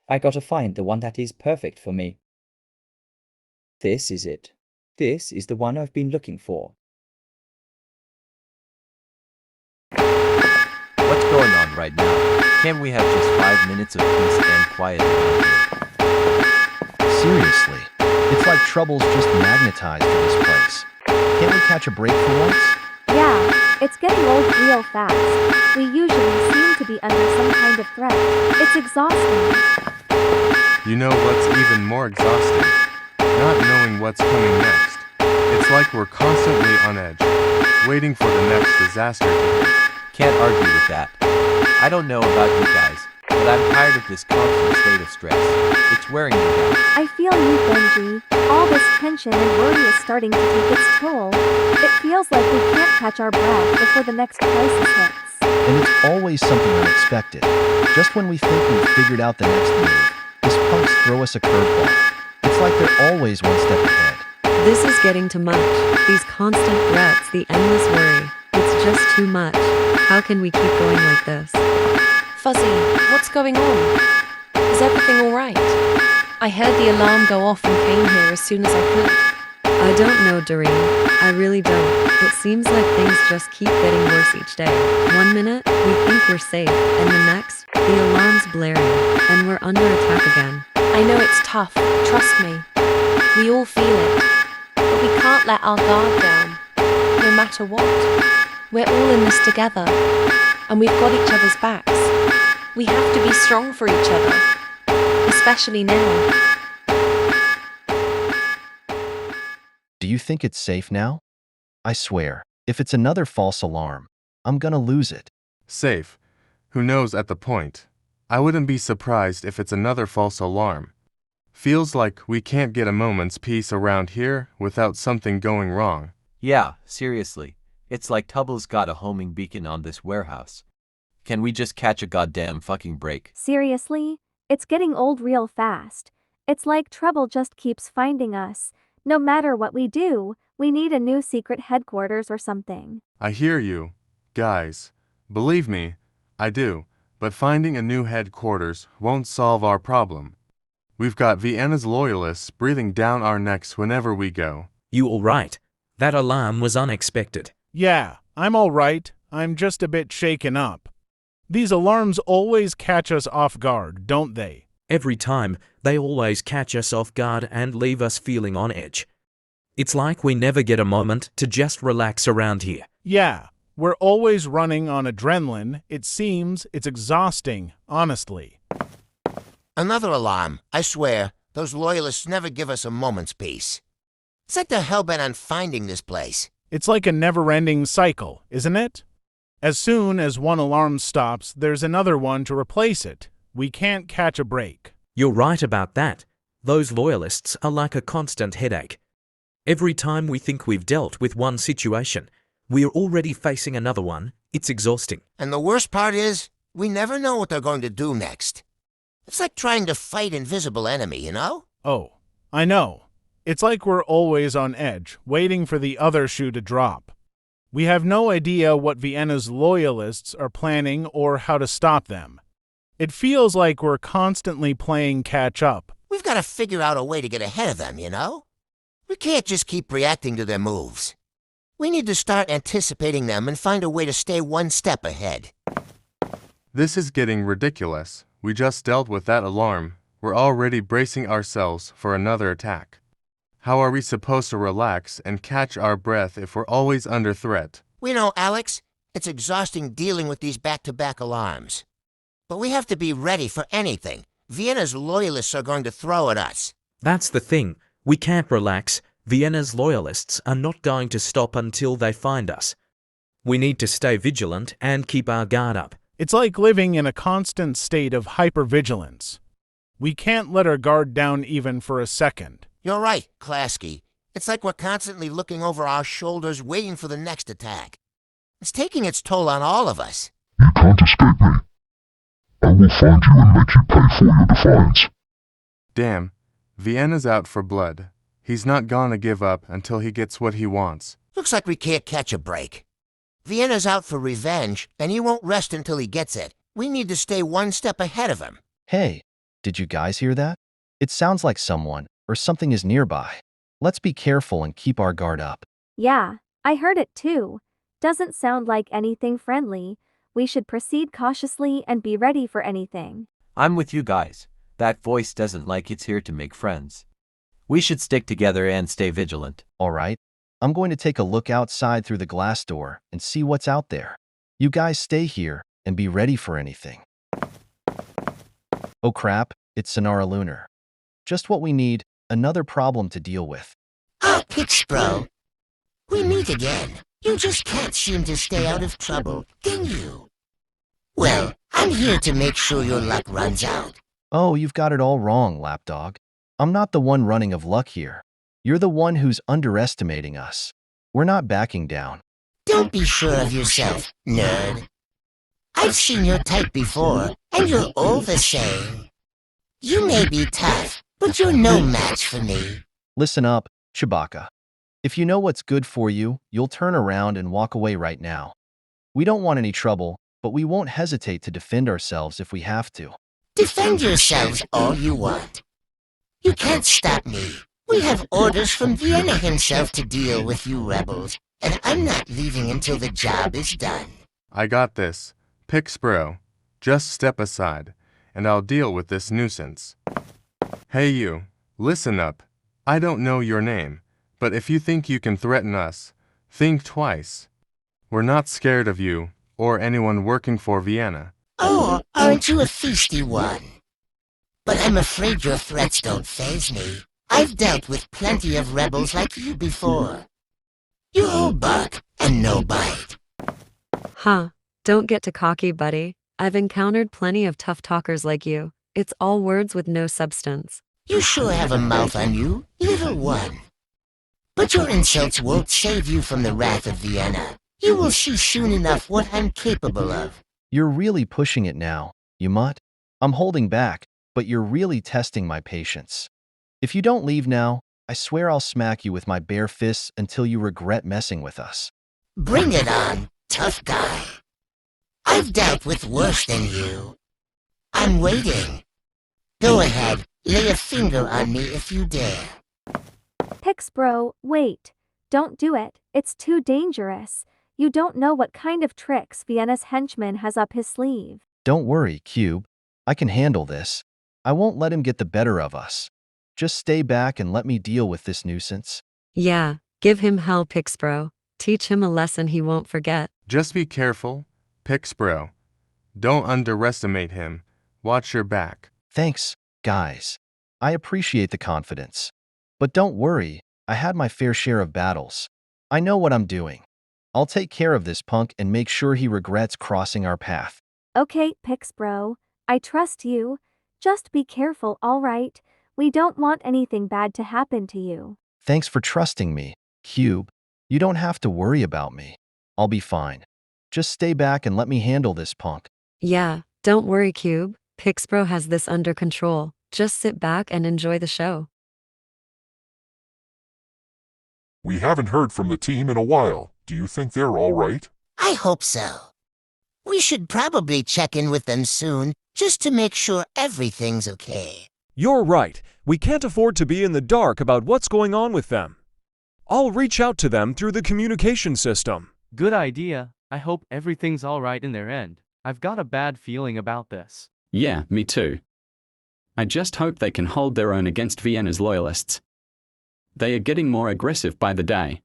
I gotta find the one that is perfect for me. This is it. This is the one I've been looking for.
What's going on right now? Can't we have just 5 minutes of peace and quiet around here?
Seriously, it's like trouble's just magnetized to this place. Can't we catch a break for once?
Yeah, it's getting old real fast. We usually seem to be under some kind of threat. It's exhausting.
You know what's even more exhausting? Not knowing what's coming next. It's like we're constantly on edge, waiting for the next disaster to hit.
Can't argue with that. I don't know about you guys, but I'm tired of this constant state of stress. It's wearing me down.
I feel you, Benji. All this tension and worry is starting to take its toll. It feels like we can't catch our breath before the next crisis hits.
And it's always something unexpected. Just when we think we've figured out the next move, these punks throw us a curveball. It's like they're always one step ahead.
This is getting too much. These constant threats, the endless worry. It's just too much. How can we keep going like this?
Fuzzy, what's going on? Is everything alright? I heard the alarm go off and came here as soon as I could.
I don't know, Doreen. I really don't. It seems like things just keep getting worse each day. 1 minute, we think we're safe, and the next, the alarm's blaring, and we're under attack again.
I know it's tough, trust me. We all feel it. But we can't let our guard down, no matter what. We're all in this together, and we've got each other's backs. We have to be strong for each other, especially now.
Do you think it's safe now? I swear, if it's another false alarm, I'm gonna lose it.
Safe. Who knows at the point? I wouldn't be surprised if it's another false alarm. Feels like we can't get a moment's peace around here without something going wrong.
Yeah, seriously. It's like Tubble's got a homing beacon on this warehouse. Can we just catch a goddamn fucking break?
Seriously? It's getting old real fast. It's like trouble just keeps finding us. No matter what we do, we need a new secret headquarters or something.
I hear you, guys. Believe me, I do. But finding a new headquarters won't solve our problem. We've got Vienna's loyalists breathing down our necks whenever we go.
You all right? That alarm was unexpected.
Yeah, I'm all right. I'm just a bit shaken up. These alarms always catch us off guard, don't they?
Every time, they always catch us off guard and leave us feeling on edge. It's like we never get a moment to just relax around here.
Yeah, we're always running on adrenaline. It seems it's exhausting, honestly.
Another alarm. I swear, those loyalists never give us a moment's peace. It's like they're hell-bent on finding this place.
It's like a never-ending cycle, isn't it? As soon as one alarm stops, there's another one to replace it. We can't catch a break.
You're right about that. Those loyalists are like a constant headache. Every time we think we've dealt with one situation, we're already facing another one. It's exhausting.
And the worst part is, we never know what they're going to do next. It's like trying to fight invisible enemy, you know?
Oh, I know. It's like we're always on edge, waiting for the other shoe to drop. We have no idea what Vienna's loyalists are planning or how to stop them. It feels like we're constantly playing catch-up.
We've got to figure out a way to get ahead of them, you know? We can't just keep reacting to their moves. We need to start anticipating them and find a way to stay one step ahead.
This is getting ridiculous. We just dealt with that alarm. We're already bracing ourselves for another attack. How are we supposed to relax and catch our breath if we're always under threat?
We know, Alex. It's exhausting dealing with these back-to-back alarms. But we have to be ready for anything. Vienna's loyalists are going to throw at us.
That's the thing. We can't relax. Vienna's loyalists are not going to stop until they find us. We need to stay vigilant and keep our guard up.
It's like living in a constant state of hypervigilance. We can't let our guard down even for a second.
You're right, Klasky. It's like we're constantly looking over our shoulders waiting for the next attack. It's taking its toll on all of us.
You can't escape me. I will find you and make you pay for your defiance.
Damn, Vienna's out for blood. He's not gonna give up until he gets what he wants.
Looks like we can't catch a break. Vienna's out for revenge, and he won't rest until he gets it. We need to stay one step ahead of him.
Hey, Did you guys hear that? It sounds like someone or something is nearby. Let's be careful and keep our guard up.
Yeah, I heard it too. Doesn't sound like anything friendly. We should proceed cautiously and be ready for anything.
I'm with you guys. That voice doesn't like it's here to make friends. We should stick together and stay vigilant.
All right. I'm going to take a look outside through the glass door and see what's out there. You guys stay here and be ready for anything. Oh crap, it's Sonara Lunar. Just what we need, another problem to deal with.
Ah, Pixbro. We meet again. You just can't seem to stay out of trouble, can you? Well, I'm here to make sure your luck runs out.
Oh, you've got it all wrong, Lapdog. I'm not the one running of luck here. You're the one who's underestimating us. We're not backing down.
Don't be sure of yourself, nerd. I've seen your type before, and you're all the same. You may be tough, but you're no match for me.
Listen up, Chewbacca. If you know what's good for you, you'll turn around and walk away right now. We don't want any trouble, but we won't hesitate to defend ourselves if we have to.
Defend yourselves all you want. You can't stop me. We have orders from Vienna himself to deal with you rebels, and I'm not leaving until the job is done.
I got this. Pixbro, just step aside, and I'll deal with this nuisance. Hey you, listen up. I don't know your name, but if you think you can threaten us, think twice. We're not scared of you, or anyone working for Vienna.
Oh, aren't you a feisty one? But I'm afraid your threats don't faze me. I've dealt with plenty of rebels like you before. You're all bark and no bite.
Huh. Don't get too cocky, buddy. I've encountered plenty of tough talkers like you. It's all words with no substance.
You sure have a mouth on you, little one. But your insults won't save you from the wrath of Vienna. You will see soon enough what I'm capable of.
You're really pushing it now, you mutt. I'm holding back, but you're really testing my patience. If you don't leave now, I swear I'll smack you with my bare fists until you regret messing with us.
Bring it on, tough guy. I've dealt with worse than you. I'm waiting. Go ahead, lay a finger on me if you dare.
Pixbro, wait. Don't do it. It's too dangerous. You don't know what kind of tricks Vienna's henchman has up his sleeve.
Don't worry, Cube. I can handle this. I won't let him get the better of us. Just stay back and let me deal with this nuisance.
Yeah, give him hell, Pixbro. Teach him a lesson he won't forget.
Just be careful, Pixbro. Don't underestimate him. Watch your back.
Thanks, guys. I appreciate the confidence. But don't worry, I had my fair share of battles. I know what I'm doing. I'll take care of this punk and make sure he regrets crossing our path.
Okay, Pixbro. I trust you. Just be careful, all right? We don't want anything bad to happen to you.
Thanks for trusting me, Cube. You don't have to worry about me. I'll be fine. Just stay back and let me handle this punk.
Yeah, don't worry, Cube. Pixbro has this under control. Just sit back and enjoy the show.
We haven't heard from the team in a while. Do you think they're all right?
I hope so. We should probably check in with them soon, just to make sure everything's okay.
You're right. We can't afford to be in the dark about what's going on with them. I'll reach out to them through the communication system.
Good idea. I hope everything's alright in their end. I've got a bad feeling about this.
Yeah, me too. I just hope they can hold their own against Vienna's loyalists. They are getting more aggressive by the day.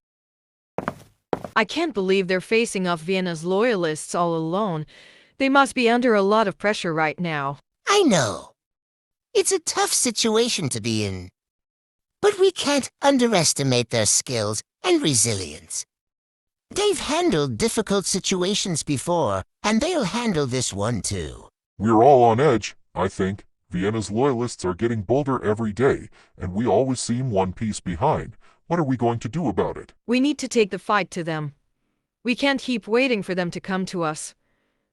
I can't believe they're facing off Vienna's loyalists all alone. They must be under a lot of pressure right now.
I know. It's a tough situation to be in. But we can't underestimate their skills and resilience. They've handled difficult situations before, and they'll handle this one too.
We're all on edge, I think. Vienna's loyalists are getting bolder every day, and we always seem one piece behind. What are we going to do about it?
We need to take the fight to them. We can't keep waiting for them to come to us.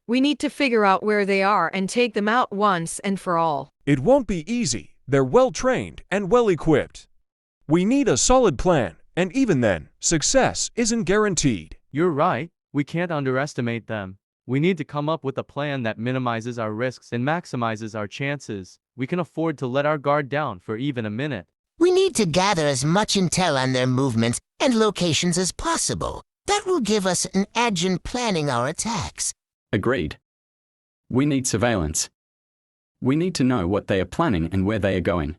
We need to figure out where they are and take them out once and for all.
It won't be easy. They're well-trained and well-equipped. We need a solid plan, and even then, success isn't guaranteed.
You're right. We can't underestimate them. We need to come up with a plan that minimizes our risks and maximizes our chances. We can afford to let our guard down for even a minute.
We need to gather as much intel on their movements and locations as possible. That will give us an edge in planning our attacks.
Agreed. We need surveillance. We need to know what they are planning and where they are going.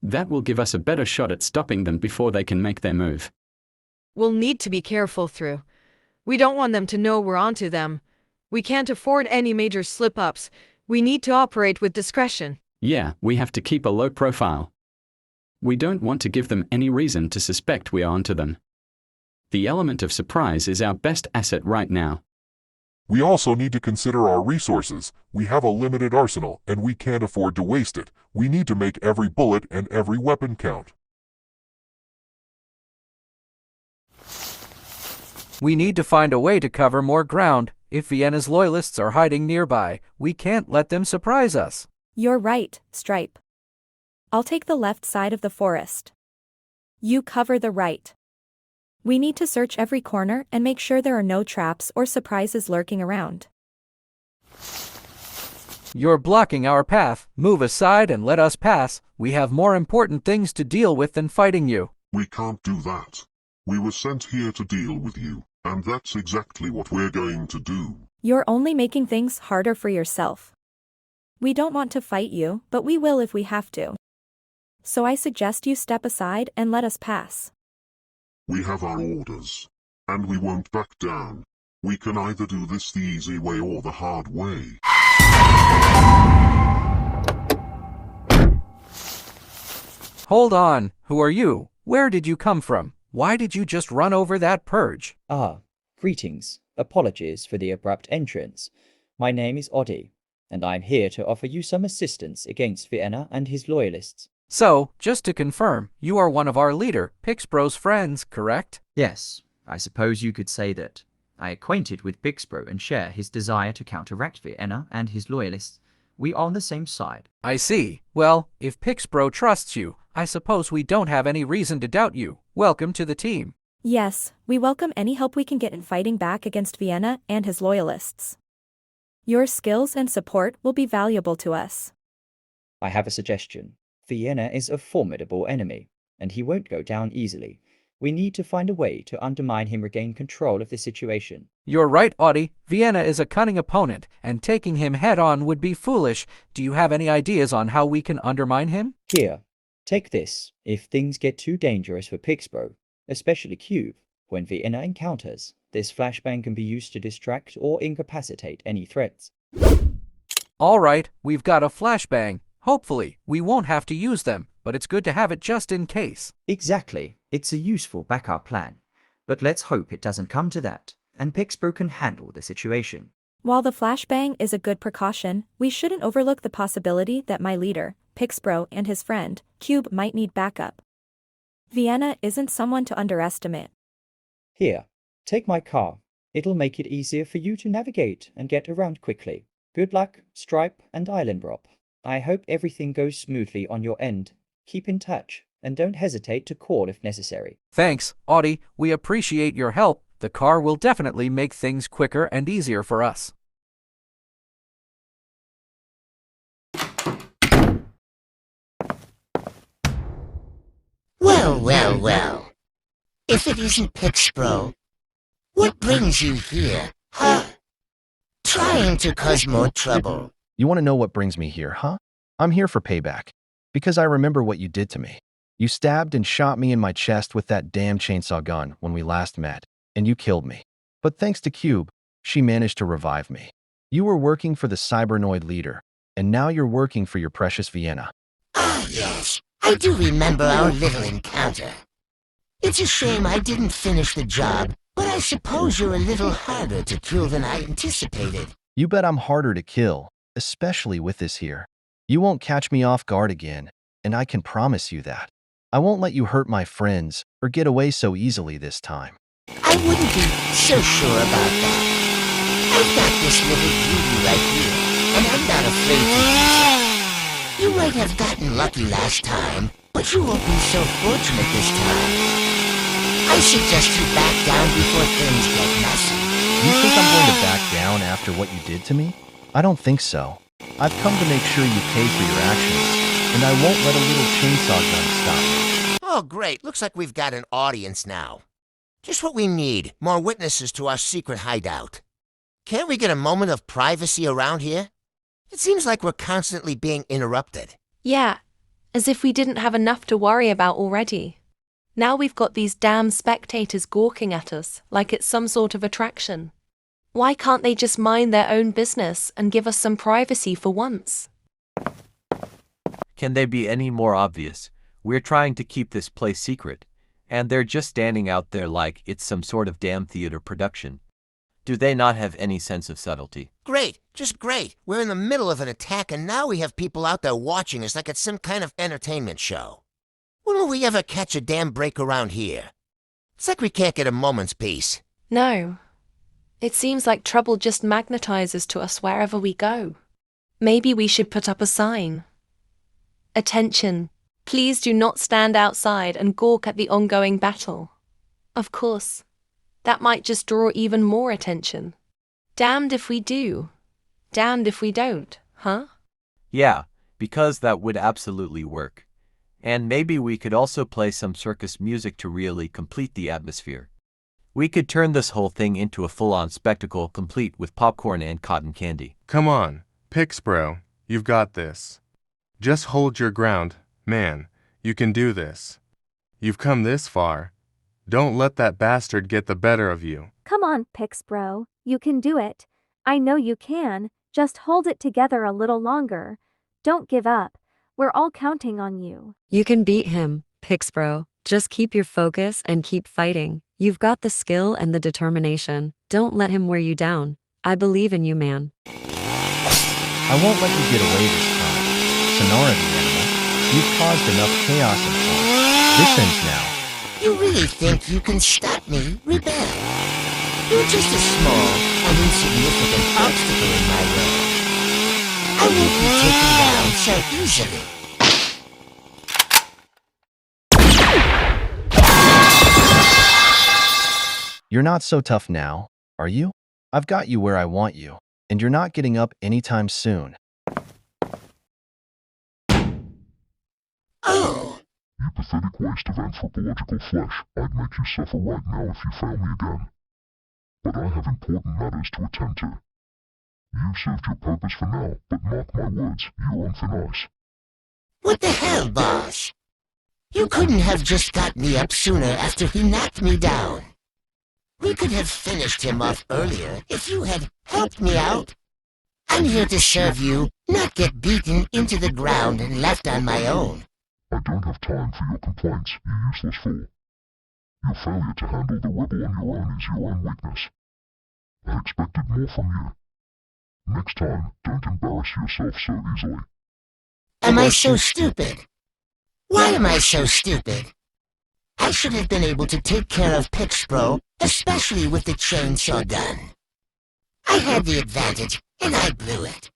That will give us a better shot at stopping them before they can make their move.
We'll need to be careful through. We don't want them to know we're onto them. We can't afford any major slip-ups. We need to operate with discretion.
Yeah, we have to keep a low profile. We don't want to give them any reason to suspect we are onto them. The element of surprise is our best asset right now.
We also need to consider our resources. We have a limited arsenal, and we can't afford to waste it. We need to make every bullet and every weapon count.
We need to find a way to cover more ground. If Vienna's loyalists are hiding nearby, we can't let them surprise us.
You're right, Stripe. I'll take the left side of the forest. You cover the right. We need to search every corner and make sure there are no traps or surprises lurking around.
You're blocking our path. Move aside and let us pass. We have more important things to deal with than fighting you.
We can't do that. We were sent here to deal with you, and that's exactly what we're going to do.
You're only making things harder for yourself. We don't want to fight you, but we will if we have to. So I suggest you step aside and let us pass.
We have our orders, and we won't back down. We can either do this the easy way or the hard way.
Hold on. Who are you? Where did you come from? Why did you just run over that purge?
Greetings. Apologies for the abrupt entrance. My name is Oddy, and I'm here to offer you some assistance against Vienna and his loyalists.
So, just to confirm, you are one of our leader, Pixbro's friends, correct?
Yes, I suppose you could say that. I acquainted with Pixbro and share his desire to counteract Vienna and his loyalists. We are on the same side.
I see. Well, if Pixbro trusts you, I suppose we don't have any reason to doubt you. Welcome to the team.
Yes, we welcome any help we can get in fighting back against Vienna and his loyalists. Your skills and support will be valuable to us.
I have a suggestion. Vienna is a formidable enemy, and he won't go down easily. We need to find a way to undermine him, regain control of the situation.
You're right, Oddy. Vienna is a cunning opponent, and taking him head-on would be foolish. Do you have any ideas on how we can undermine him?
Here, take this. If things get too dangerous for Pixbro, especially Cube, when Vienna encounters, this flashbang can be used to distract or incapacitate any threats.
All right, we've got a flashbang. Hopefully, we won't have to use them, but it's good to have it just in case.
Exactly. It's a useful backup plan. But let's hope it doesn't come to that, and Pixbro can handle the situation.
While the flashbang is a good precaution, we shouldn't overlook the possibility that my leader, Pixbro, and his friend, Cube, might need backup. Vienna isn't someone to underestimate.
Here, take my car. It'll make it easier for you to navigate and get around quickly. Good luck, Stripe and Island Rob. I hope everything goes smoothly on your end. Keep in touch, and don't hesitate to call if necessary.
Thanks, Oddy. We appreciate your help. The car will definitely make things quicker and easier for us.
Well. If it isn't Pixbro, what brings you here, huh? Trying to cause more trouble.
You want to know what brings me here, huh? I'm here for payback. Because I remember what you did to me. You stabbed and shot me in my chest with that damn chainsaw gun when we last met, and you killed me. But thanks to Cube, she managed to revive me. You were working for the Cybernoid leader, and now you're working for your precious Vienna.
Ah, yes. I do remember our little encounter. It's a shame I didn't finish the job, but I suppose you're a little harder to kill than I anticipated.
You bet I'm harder to kill, especially with this here. You won't catch me off guard again, and I can promise you that. I won't let you hurt my friends or get away so easily this time.
I wouldn't be so sure about that. I've got this little beauty right here, and I'm not afraid to use it. You might have gotten lucky last time, but you won't be so fortunate this time. I suggest you back down before things get messy.
You think I'm going to back down after what you did to me? I don't think so. I've come to make sure you pay for your actions, and I won't let a little chainsaw gun stop me.
Oh, great. Looks like we've got an audience now. Just what we need. More witnesses to our secret hideout. Can't we get a moment of privacy around here? It seems like we're constantly being interrupted.
Yeah, as if we didn't have enough to worry about already. Now we've got these damn spectators gawking at us like it's some sort of attraction. Why can't they just mind their own business and give us some privacy for once?
Can they be any more obvious? We're trying to keep this place secret, and they're just standing out there like it's some sort of damn theater production. Do they not have any sense of subtlety?
Great, just great. We're in the middle of an attack and now we have people out there watching us like it's some kind of entertainment show. When will we ever catch a damn break around here? It's like we can't get a moment's peace.
No. It seems like trouble just magnetizes to us wherever we go. Maybe we should put up a sign. Attention. Please do not stand outside and gawk at the ongoing battle. Of course, that might just draw even more attention. Damned if we do. Damned if we don't, huh?
Yeah, because that would absolutely work. And maybe we could also play some circus music to really complete the atmosphere. We could turn this whole thing into a full-on spectacle complete with popcorn and cotton candy.
Come on, Pixbro, you've got this. Just hold your ground, man. You can do this. You've come this far. Don't let that bastard get the better of you.
Come on, Pixbro. You can do it. I know you can. Just hold it together a little longer. Don't give up. We're all counting on you.
You can beat him, Pixbro. Just keep your focus and keep fighting. You've got the skill and the determination. Don't let him wear you down. I believe in you, man.
I won't let you get away this time. Sonora, the animal. You've caused enough chaos and force. This ends now.
You really think you can stop me, Rebel? You're just a small and insignificant obstacle in my way. I won't be taken down so easily.
You're not so tough now, are you? I've got you where I want you, and you're not getting up anytime soon.
Oh!
You pathetic waste of anthropological flesh. I'd make you suffer right now if you fail me again. But I have important matters to attend to. You've served your purpose for now, but mark my words, you're on thin ice.
What the hell, boss? You couldn't have just got me up sooner after he knocked me down. We could have finished him off earlier if you had helped me out. I'm here to serve you, not get beaten into the ground and left on my own.
I don't have time for your complaints, you useless fool. Your failure to handle the rebel on your own is your own weakness. I expected more from you. Next time, don't embarrass yourself so easily.
Am I so stupid? Why am I so stupid? I should have been able to take care of Pixbro, especially with the chainsaw gun. I had the advantage, and I blew it.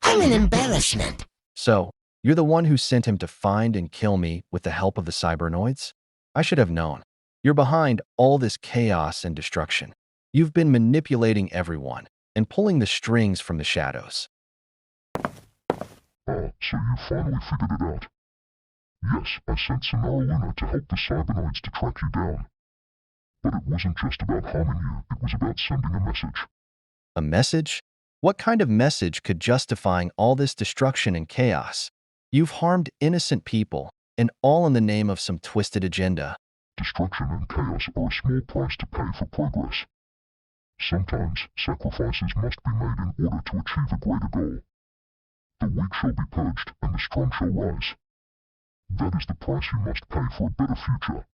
I'm an embarrassment.
So, you're the one who sent him to find and kill me with the help of the cybernoids? I should have known. You're behind all this chaos and destruction. You've been manipulating everyone and pulling the strings from the shadows.
So you finally figured it out. Yes, I sent Sonora Luna to help the cybernoids to track you down. But it wasn't just about harming you, it was about sending a message.
A message? What kind of message could justifying all this destruction and chaos? You've harmed innocent people, and all in the name of some twisted agenda.
Destruction and chaos are a small price to pay for progress. Sometimes sacrifices must be made in order to achieve a greater goal. The weak shall be purged, and the strong shall rise. That is the price you must pay for a better future.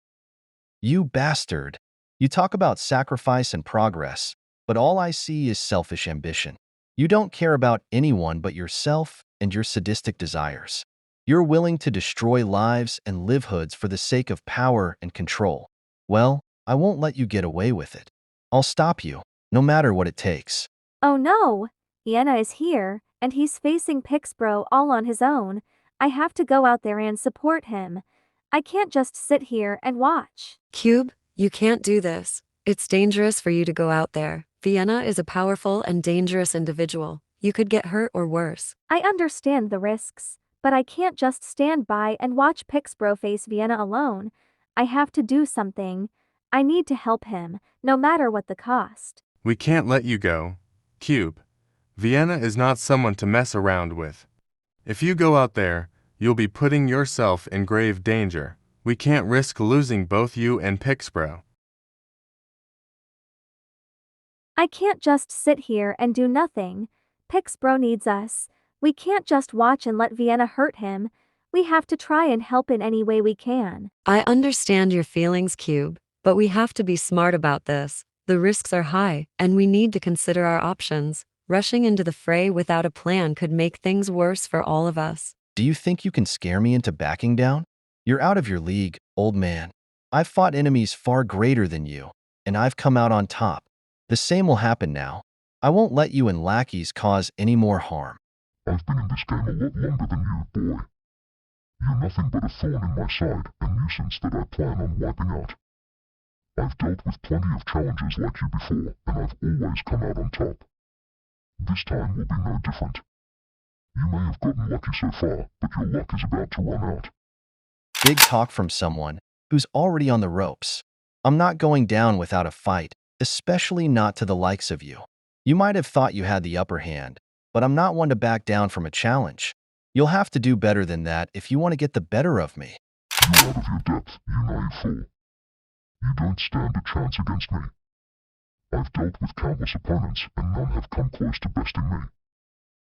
You bastard! You talk about sacrifice and progress, but all I see is selfish ambition. You don't care about anyone but yourself and your sadistic desires. You're willing to destroy lives and livelihoods for the sake of power and control. Well, I won't let you get away with it. I'll stop you, no matter what it takes.
Oh no! Vienna is here, and he's facing Pixbro all on his own. I have to go out there and support him. I can't just sit here and watch.
Cube, you can't do this. It's dangerous for you to go out there. Vienna is a powerful and dangerous individual. You could get hurt or worse.
I understand the risks, but I can't just stand by and watch Pixbro face Vienna alone. I have to do something. I need to help him, no matter what the cost.
We can't let you go. Cube, Vienna is not someone to mess around with. If you go out there, you'll be putting yourself in grave danger. We can't risk losing both you and Pixbro.
I can't just sit here and do nothing. Pixbro needs us. We can't just watch and let Vienna hurt him. We have to try and help in any way we can.
I understand your feelings, Cube, but we have to be smart about this. The risks are high, and we need to consider our options. Rushing into the fray without a plan could make things worse for all of us.
Do you think you can scare me into backing down? You're out of your league, old man. I've fought enemies far greater than you, and I've come out on top. The same will happen now. I won't let you and lackeys cause any more harm.
I've been in this game a lot longer than you, boy. You're nothing but a thorn in my side, a nuisance that I plan on wiping out. I've dealt with plenty of challenges like you before, and I've always come out on top. This time will be no different. You may have gotten lucky so far, but your luck is about to run out.
Big talk from someone who's already on the ropes. I'm not going down without a fight, especially not to the likes of you. You might have thought you had the upper hand, but I'm not one to back down from a challenge. You'll have to do better than that if you want to get the better of me.
You out of your depth, you naive fool. You don't stand a chance against me. I've dealt with countless opponents, and none have come close to besting me.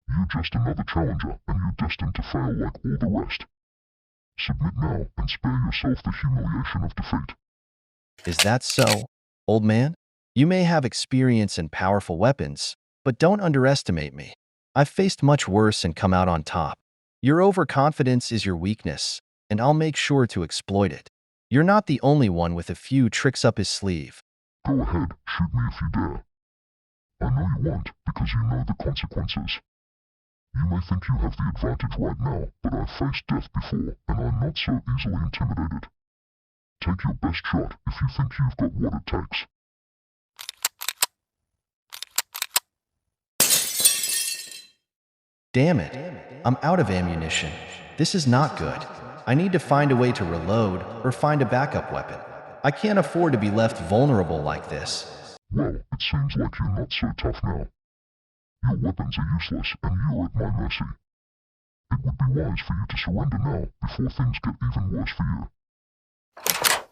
You're just another challenger, and you're destined to fail like all the rest. Submit now, and spare yourself the humiliation of defeat.
Is that so, old man? You may have experience and powerful weapons, but don't underestimate me. I've faced much worse and come out on top. Your overconfidence is your weakness, and I'll make sure to exploit it. You're not the only one with a few tricks up his sleeve.
Go ahead, shoot me if you dare. I know you won't, because you know the consequences. You may think you have the advantage right now, but I've faced death before, and I'm not so easily intimidated. Take your best shot if you think you've got what it takes.
Damn it, I'm out of ammunition. This is not good. I need to find a way to reload or find a backup weapon. I can't afford to be left vulnerable like this.
Well, it seems like you're not so tough now. Your weapons are useless, and you're at my mercy. It would be wise for you to surrender now before things get even worse for you.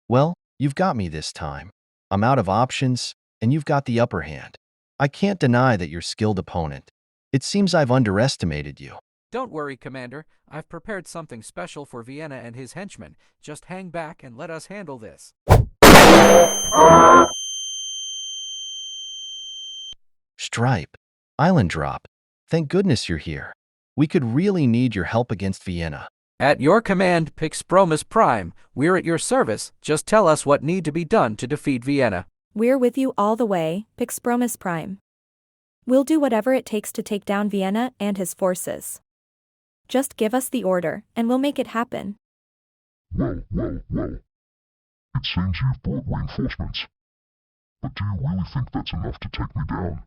Well, you've got me this time. I'm out of options, and you've got the upper hand. I can't deny that you're a skilled opponent. It seems I've underestimated you.
Don't worry, Commander. I've prepared something special for Vienna and his henchmen. Just hang back and let us handle this.
Stripe. Island drop. Thank goodness you're here. We could really need your help against Vienna.
At your command, Pixbromus Prime. We're at your service. Just tell us what need to be done to defeat Vienna.
We're with you all the way, Pixbromus Prime. We'll do whatever it takes to take down Vienna and his forces. Just give us the order, and we'll make it happen.
Well. It seems you've brought reinforcements. But do you really think that's enough to take me down?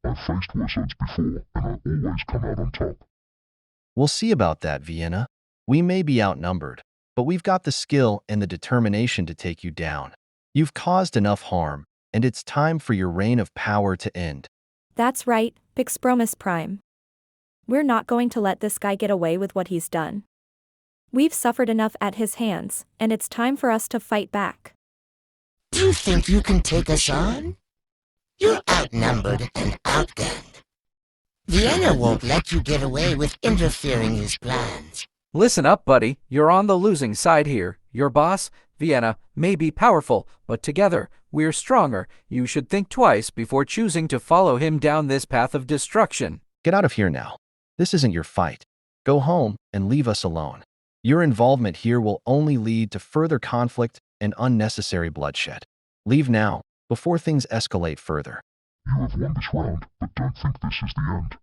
I've faced worse odds before, and I always come out on top.
We'll see about that, Vienna. We may be outnumbered, but we've got the skill and the determination to take you down. You've caused enough harm, and it's time for your reign of power to end.
That's right, Pixbromus Prime. We're not going to let this guy get away with what he's done. We've suffered enough at his hands, and it's time for us to fight back.
Do you think you can take us on? You're outnumbered and outgunned. Vienna won't let you get away with interfering his plans.
Listen up, buddy. You're on the losing side here. Your boss, Vienna, may be powerful, but together, we're stronger. You should think twice before choosing to follow him down this path of destruction.
Get out of here now. This isn't your fight. Go home and leave us alone. Your involvement here will only lead to further conflict and unnecessary bloodshed. Leave now, before things escalate further.
You have won this round, but don't think this is the end.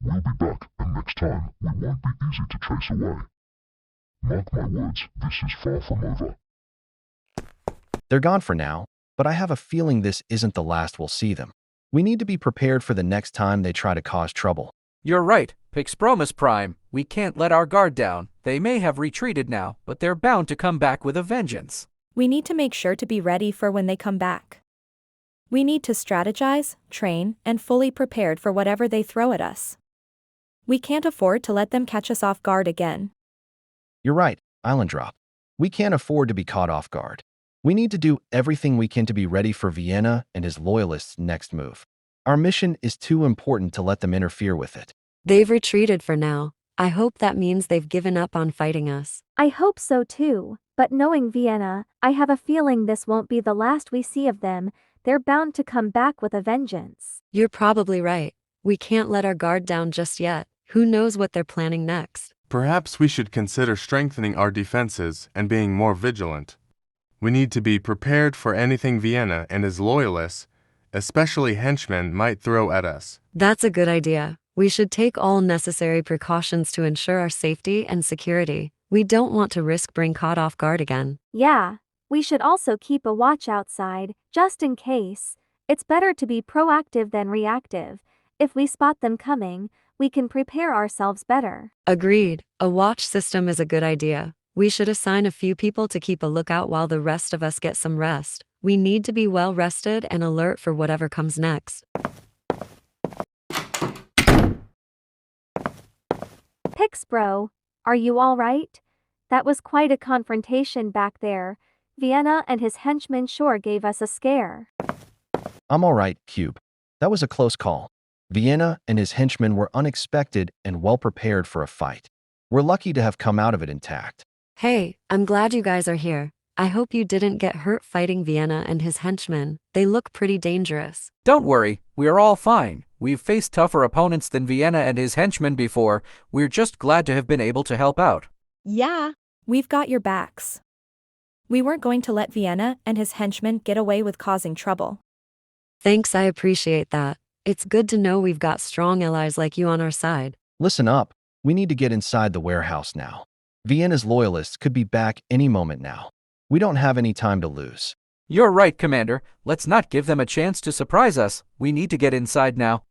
We'll be back, and next time, we won't be easy to chase away. Mark my words, this is far from over.
They're gone for now, but I have a feeling this isn't the last we'll see them. We need to be prepared for the next time they try to cause trouble.
You're right, Pixpromus Prime. We can't let our guard down. They may have retreated now, but they're bound to come back with a vengeance.
We need to make sure to be ready for when they come back. We need to strategize, train, and fully prepared for whatever they throw at us. We can't afford to let them catch us off guard again.
You're right, Island Drop. We can't afford to be caught off guard. We need to do everything we can to be ready for Vienna and his loyalists' next move. Our mission is too important to let them interfere with it.
They've retreated for now. I hope that means they've given up on fighting us.
I hope so too, but knowing Vienna, I have a feeling this won't be the last we see of them. They're bound to come back with a vengeance.
You're probably right. We can't let our guard down just yet. Who knows what they're planning next?
Perhaps we should consider strengthening our defenses and being more vigilant. We need to be prepared for anything Vienna and his loyalists, especially henchmen, might throw at us.
That's a good idea. We should take all necessary precautions to ensure our safety and security. We don't want to risk being caught off guard again.
Yeah, we should also keep a watch outside, just in case. It's better to be proactive than reactive. If we spot them coming, we can prepare ourselves better.
Agreed. A watch system is a good idea. We should assign a few people to keep a lookout while the rest of us get some rest. We need to be well rested and alert for whatever comes next.
Pixbro, are you all right? That was quite a confrontation back there. Vienna and his henchmen sure gave us a scare.
I'm all right, Cube. That was a close call. Vienna and his henchmen were unexpected and well prepared for a fight. We're lucky to have come out of it intact.
Hey, I'm glad you guys are here. I hope you didn't get hurt fighting Vienna and his henchmen. They look pretty dangerous.
Don't worry, we're all fine. We've faced tougher opponents than Vienna and his henchmen before. We're just glad to have been able to help out.
Yeah. We've got your backs. We weren't going to let Vienna and his henchmen get away with causing trouble.
Thanks, I appreciate that. It's good to know we've got strong allies like you on our side.
Listen up. We need to get inside the warehouse now. Vienna's loyalists could be back any moment now. We don't have any time to lose.
You're right, Commander. Let's not give them a chance to surprise us. We need to get inside now.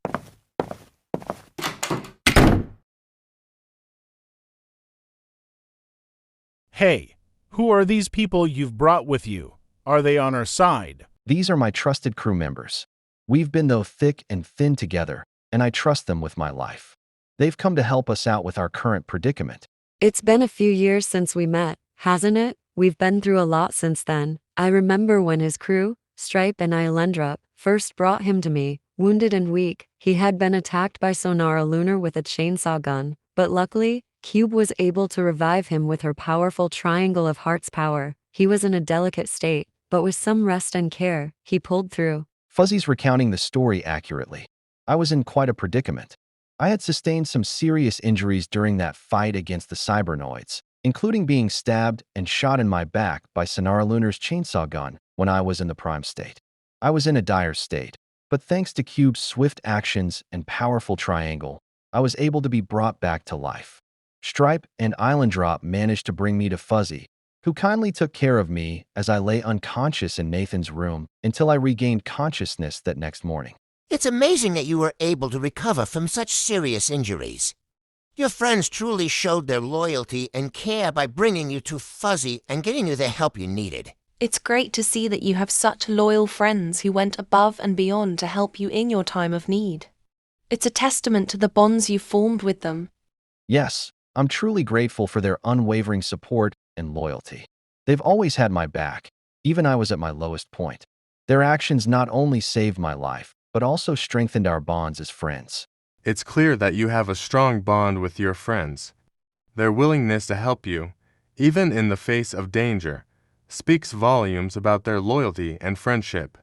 Hey, who are these people you've brought with you? Are they on our side?
These are my trusted crew members. We've been though thick and thin together, and I trust them with my life. They've come to help us out with our current predicament.
It's been a few years since we met, hasn't it? We've been through a lot since then. I remember when his crew, Stripe and Islandrup, first brought him to me, wounded and weak. He had been attacked by Sonara Lunar with a chainsaw gun, but luckily, Cube was able to revive him with her powerful Triangle of Hearts power. He was in a delicate state, but with some rest and care, he pulled through.
Fuzzy's recounting the story accurately. I was in quite a predicament. I had sustained some serious injuries during that fight against the Cybernoids, including being stabbed and shot in my back by Sonara Lunar's chainsaw gun when I was in the prime state. I was in a dire state, but thanks to Cube's swift actions and powerful triangle, I was able to be brought back to life. Stripe and Islandrop managed to bring me to Fuzzy, who kindly took care of me as I lay unconscious in Nathan's room until I regained consciousness that next morning.
It's amazing that you were able to recover from such serious injuries. Your friends truly showed their loyalty and care by bringing you to Fuzzy and getting you the help you needed.
It's great to see that you have such loyal friends who went above and beyond to help you in your time of need. It's a testament to the bonds you formed with them.
Yes, I'm truly grateful for their unwavering support and loyalty. They've always had my back, even I was at my lowest point. Their actions not only saved my life, but also strengthened our bonds as friends.
It's clear that you have a strong bond with your friends. Their willingness to help you, even in the face of danger, speaks volumes about their loyalty and friendship.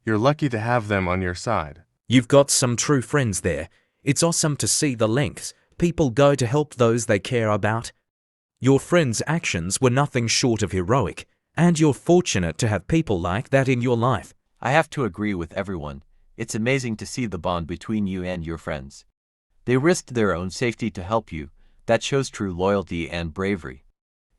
You're lucky to have them on your side.
You've got some true friends there. It's awesome to see the lengths people go to help those they care about. Your friends' actions were nothing short of heroic, and you're fortunate to have people like that in your life.
I have to agree with everyone. It's amazing to see the bond between you and your friends. They risked their own safety to help you. That shows true loyalty and bravery.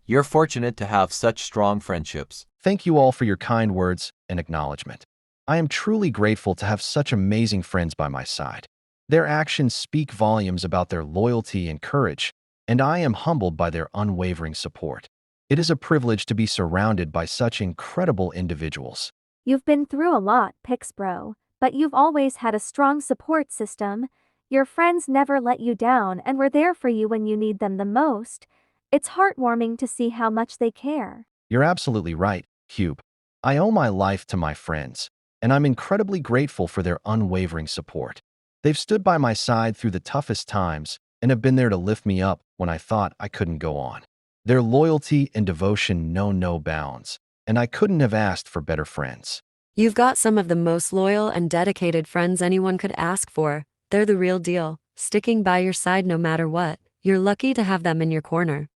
You're fortunate to have such strong friendships.
Thank you all for your kind words and acknowledgement. I am truly grateful to have such amazing friends by my side. Their actions speak volumes about their loyalty and courage, and I am humbled by their unwavering support. It is a privilege to be surrounded by such incredible individuals.
You've been through a lot, Pixbro, but you've always had a strong support system. Your friends never let you down and were there for you when you need them the most. It's heartwarming to see how much they care.
You're absolutely right, Cube. I owe my life to my friends, and I'm incredibly grateful for their unwavering support. They've stood by my side through the toughest times and have been there to lift me up when I thought I couldn't go on. Their loyalty and devotion know no bounds, and I couldn't have asked for better friends.
You've got some of the most loyal and dedicated friends anyone could ask for. They're the real deal, sticking by your side no matter what. You're lucky to have them in your corner.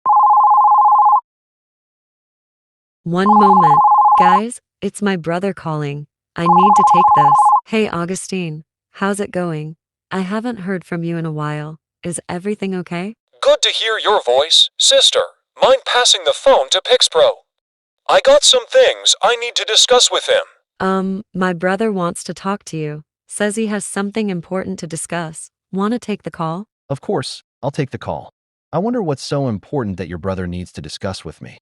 One moment. Guys, it's my brother calling. I need to take this. Hey Augustine, how's it going? I haven't heard from you in a while. Is everything okay?
Good to hear your voice, sister. Mind passing the phone to Pixpro? I got some things I need to discuss with him.
My brother wants to talk to you. Says he has something important to discuss. Wanna take the call?
Of course, I'll take the call. I wonder what's so important that your brother needs to discuss with me.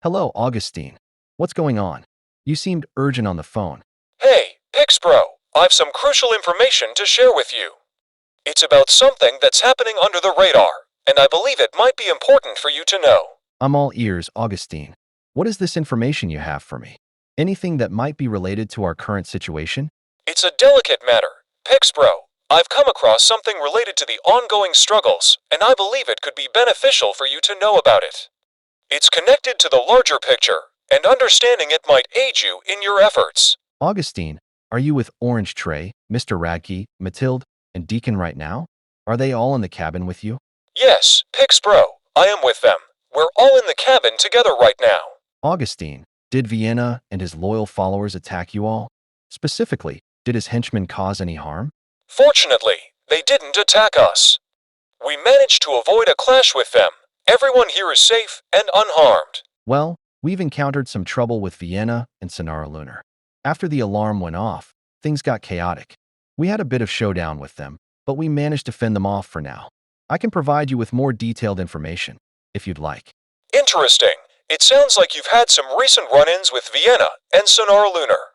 Hello, Augustine. What's going on? You seemed urgent on the phone.
Hey, Pixpro, I've some crucial information to share with you. It's about something that's happening under the radar, and I believe it might be important for you to know.
I'm all ears, Augustine. What is this information you have for me? Anything that might be related to our current situation?
It's a delicate matter. Pixpro, I've come across something related to the ongoing struggles, and I believe it could be beneficial for you to know about it. It's connected to the larger picture, and understanding it might aid you in your efforts.
Augustine, are you with Orange Tray, Mr. Radke, Mathilde, and Deacon right now? Are they all in the cabin with you?
Yes, Pixpro, I am with them. We're all in the cabin together right now.
Augustine, did Vienna and his loyal followers attack you all? Specifically, did his henchmen cause any harm?
Fortunately, they didn't attack us. We managed to avoid a clash with them. Everyone here is safe and unharmed.
Well, we've encountered some trouble with Vienna and Sonara Lunar. After the alarm went off, things got chaotic. We had a bit of showdown with them, but we managed to fend them off for now. I can provide you with more detailed information, if you'd like.
Interesting. It sounds like you've had some recent run-ins with Vienna and Sonara Lunar.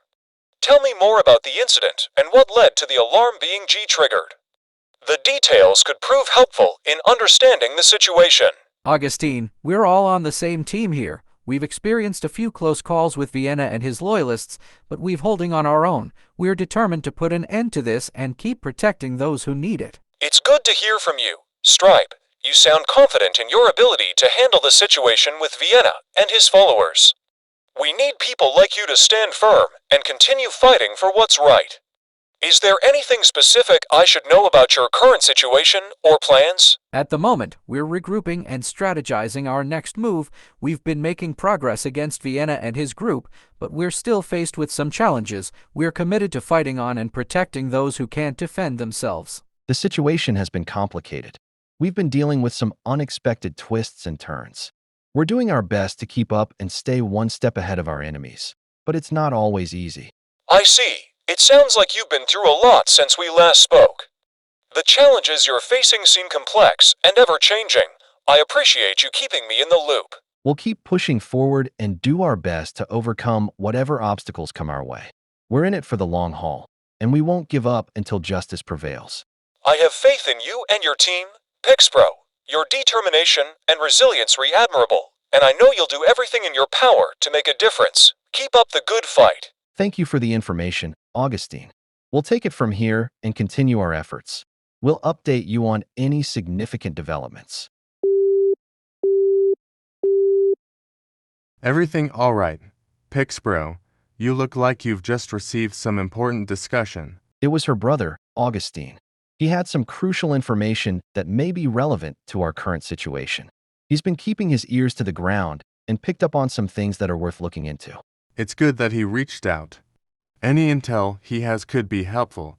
Tell me more about the incident and what led to the alarm being G-triggered. The details could prove helpful in understanding the situation.
Augustine, we're all on the same team here. We've experienced a few close calls with Vienna and his loyalists, but we're holding on our own. We're determined to put an end to this and keep protecting those who need it.
It's good to hear from you, Stripe. You sound confident in your ability to handle the situation with Vienna and his followers. We need people like you to stand firm and continue fighting for what's right. Is there anything specific I should know about your current situation or plans?
At the moment, we're regrouping and strategizing our next move. We've been making progress against Vienna and his group, but we're still faced with some challenges. We're committed to fighting on and protecting those who can't defend themselves.
The situation has been complicated. We've been dealing with some unexpected twists and turns. We're doing our best to keep up and stay one step ahead of our enemies, but it's not always easy.
I see. It sounds like you've been through a lot since we last spoke. The challenges you're facing seem complex and ever-changing. I appreciate you keeping me in the loop.
We'll keep pushing forward and do our best to overcome whatever obstacles come our way. We're in it for the long haul, and we won't give up until justice prevails.
I have faith in you and your team, Pixpro. Your determination and resilience are admirable, and I know you'll do everything in your power to make a difference. Keep up the good fight.
Thank you for the information, Augustine. We'll take it from here and continue our efforts. We'll update you on any significant developments.
Everything all right. Pixbro, you look like you've just received some important discussion.
It was her brother, Augustine. He had some crucial information that may be relevant to our current situation. He's been keeping his ears to the ground and picked up on some things that are worth looking into.
It's good that he reached out. Any intel he has could be helpful.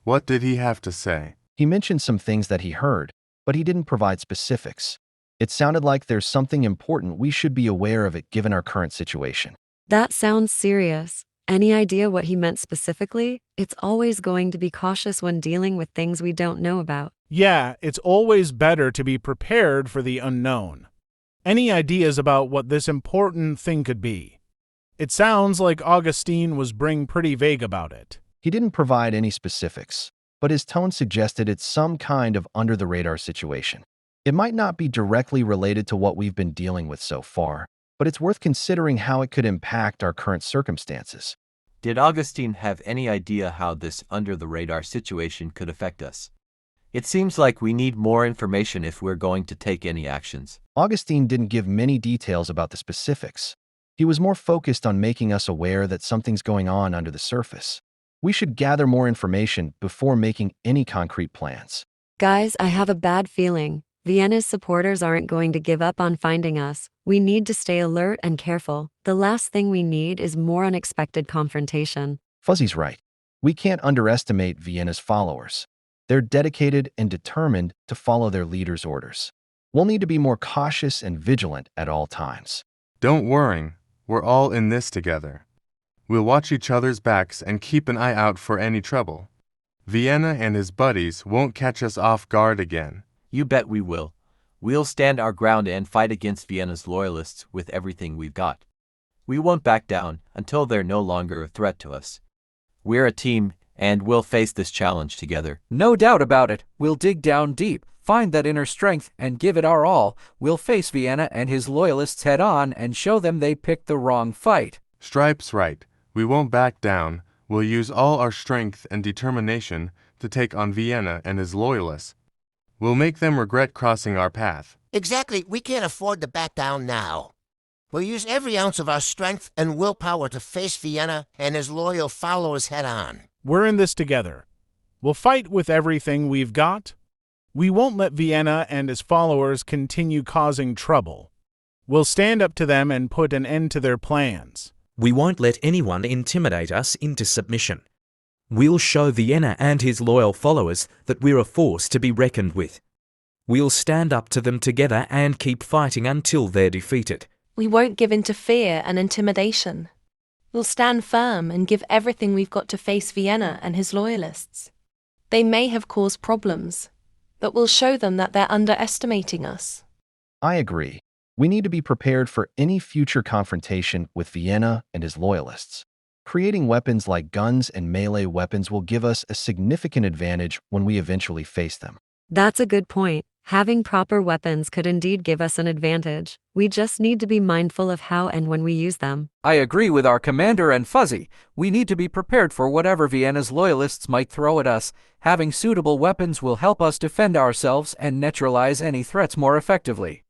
What did he have to say?
He mentioned some things that he heard, but he didn't provide specifics. It sounded like there's something important we should be aware of it given our current situation.
That sounds serious. Any idea what he meant specifically? It's always going to be cautious when dealing with things we don't know about.
Yeah, it's always better to be prepared for the unknown. Any ideas about what this important thing could be? It sounds like Augustine was being pretty vague about it.
He didn't provide any specifics, but his tone suggested it's some kind of under-the-radar situation. It might not be directly related to what we've been dealing with so far, but it's worth considering how it could impact our current circumstances.
Did Augustine have any idea how this under-the-radar situation could affect us? It seems like we need more information if we're going to take any actions.
Augustine didn't give many details about the specifics. He was more focused on making us aware that something's going on under the surface. We should gather more information before making any concrete plans.
Guys, I have a bad feeling. Vienna's supporters aren't going to give up on finding us. We need to stay alert and careful. The last thing we need is more unexpected confrontation.
Fuzzy's right. We can't underestimate Vienna's followers. They're dedicated and determined to follow their leader's orders. We'll need to be more cautious and vigilant at all times.
Don't worry, we're all in this together. We'll watch each other's backs and keep an eye out for any trouble. Vienna and his buddies won't catch us off guard again.
You bet we will. We'll stand our ground and fight against Vienna's loyalists with everything we've got. We won't back down until they're no longer a threat to us. We're a team, and we'll face this challenge together.
No doubt about it. We'll dig down deep, find that inner strength, and give it our all. We'll face Vienna and his loyalists head on and show them they picked the wrong fight.
Stripe's right. We won't back down. We'll use all our strength and determination to take on Vienna and his loyalists. We'll make them regret crossing our path.
Exactly, we can't afford to back down now. We'll use every ounce of our strength and willpower to face Vienna and his loyal followers head on.
We're in this together. We'll fight with everything we've got. We won't let Vienna and his followers continue causing trouble. We'll stand up to them and put an end to their plans.
We won't let anyone intimidate us into submission. We'll show Vienna and his loyal followers that we're a force to be reckoned with. We'll stand up to them together and keep fighting until they're defeated.
We won't give in to fear and intimidation. We'll stand firm and give everything we've got to face Vienna and his loyalists. They may have caused problems, but we'll show them that they're underestimating us.
I agree. We need to be prepared for any future confrontation with Vienna and his loyalists. Creating weapons like guns and melee weapons will give us a significant advantage when we eventually face them.
That's a good point. Having proper weapons could indeed give us an advantage. We just need to be mindful of how and when we use them.
I agree with our commander and Fuzzy. We need to be prepared for whatever Vienna's loyalists might throw at us. Having suitable weapons will help us defend ourselves and neutralize any threats more effectively.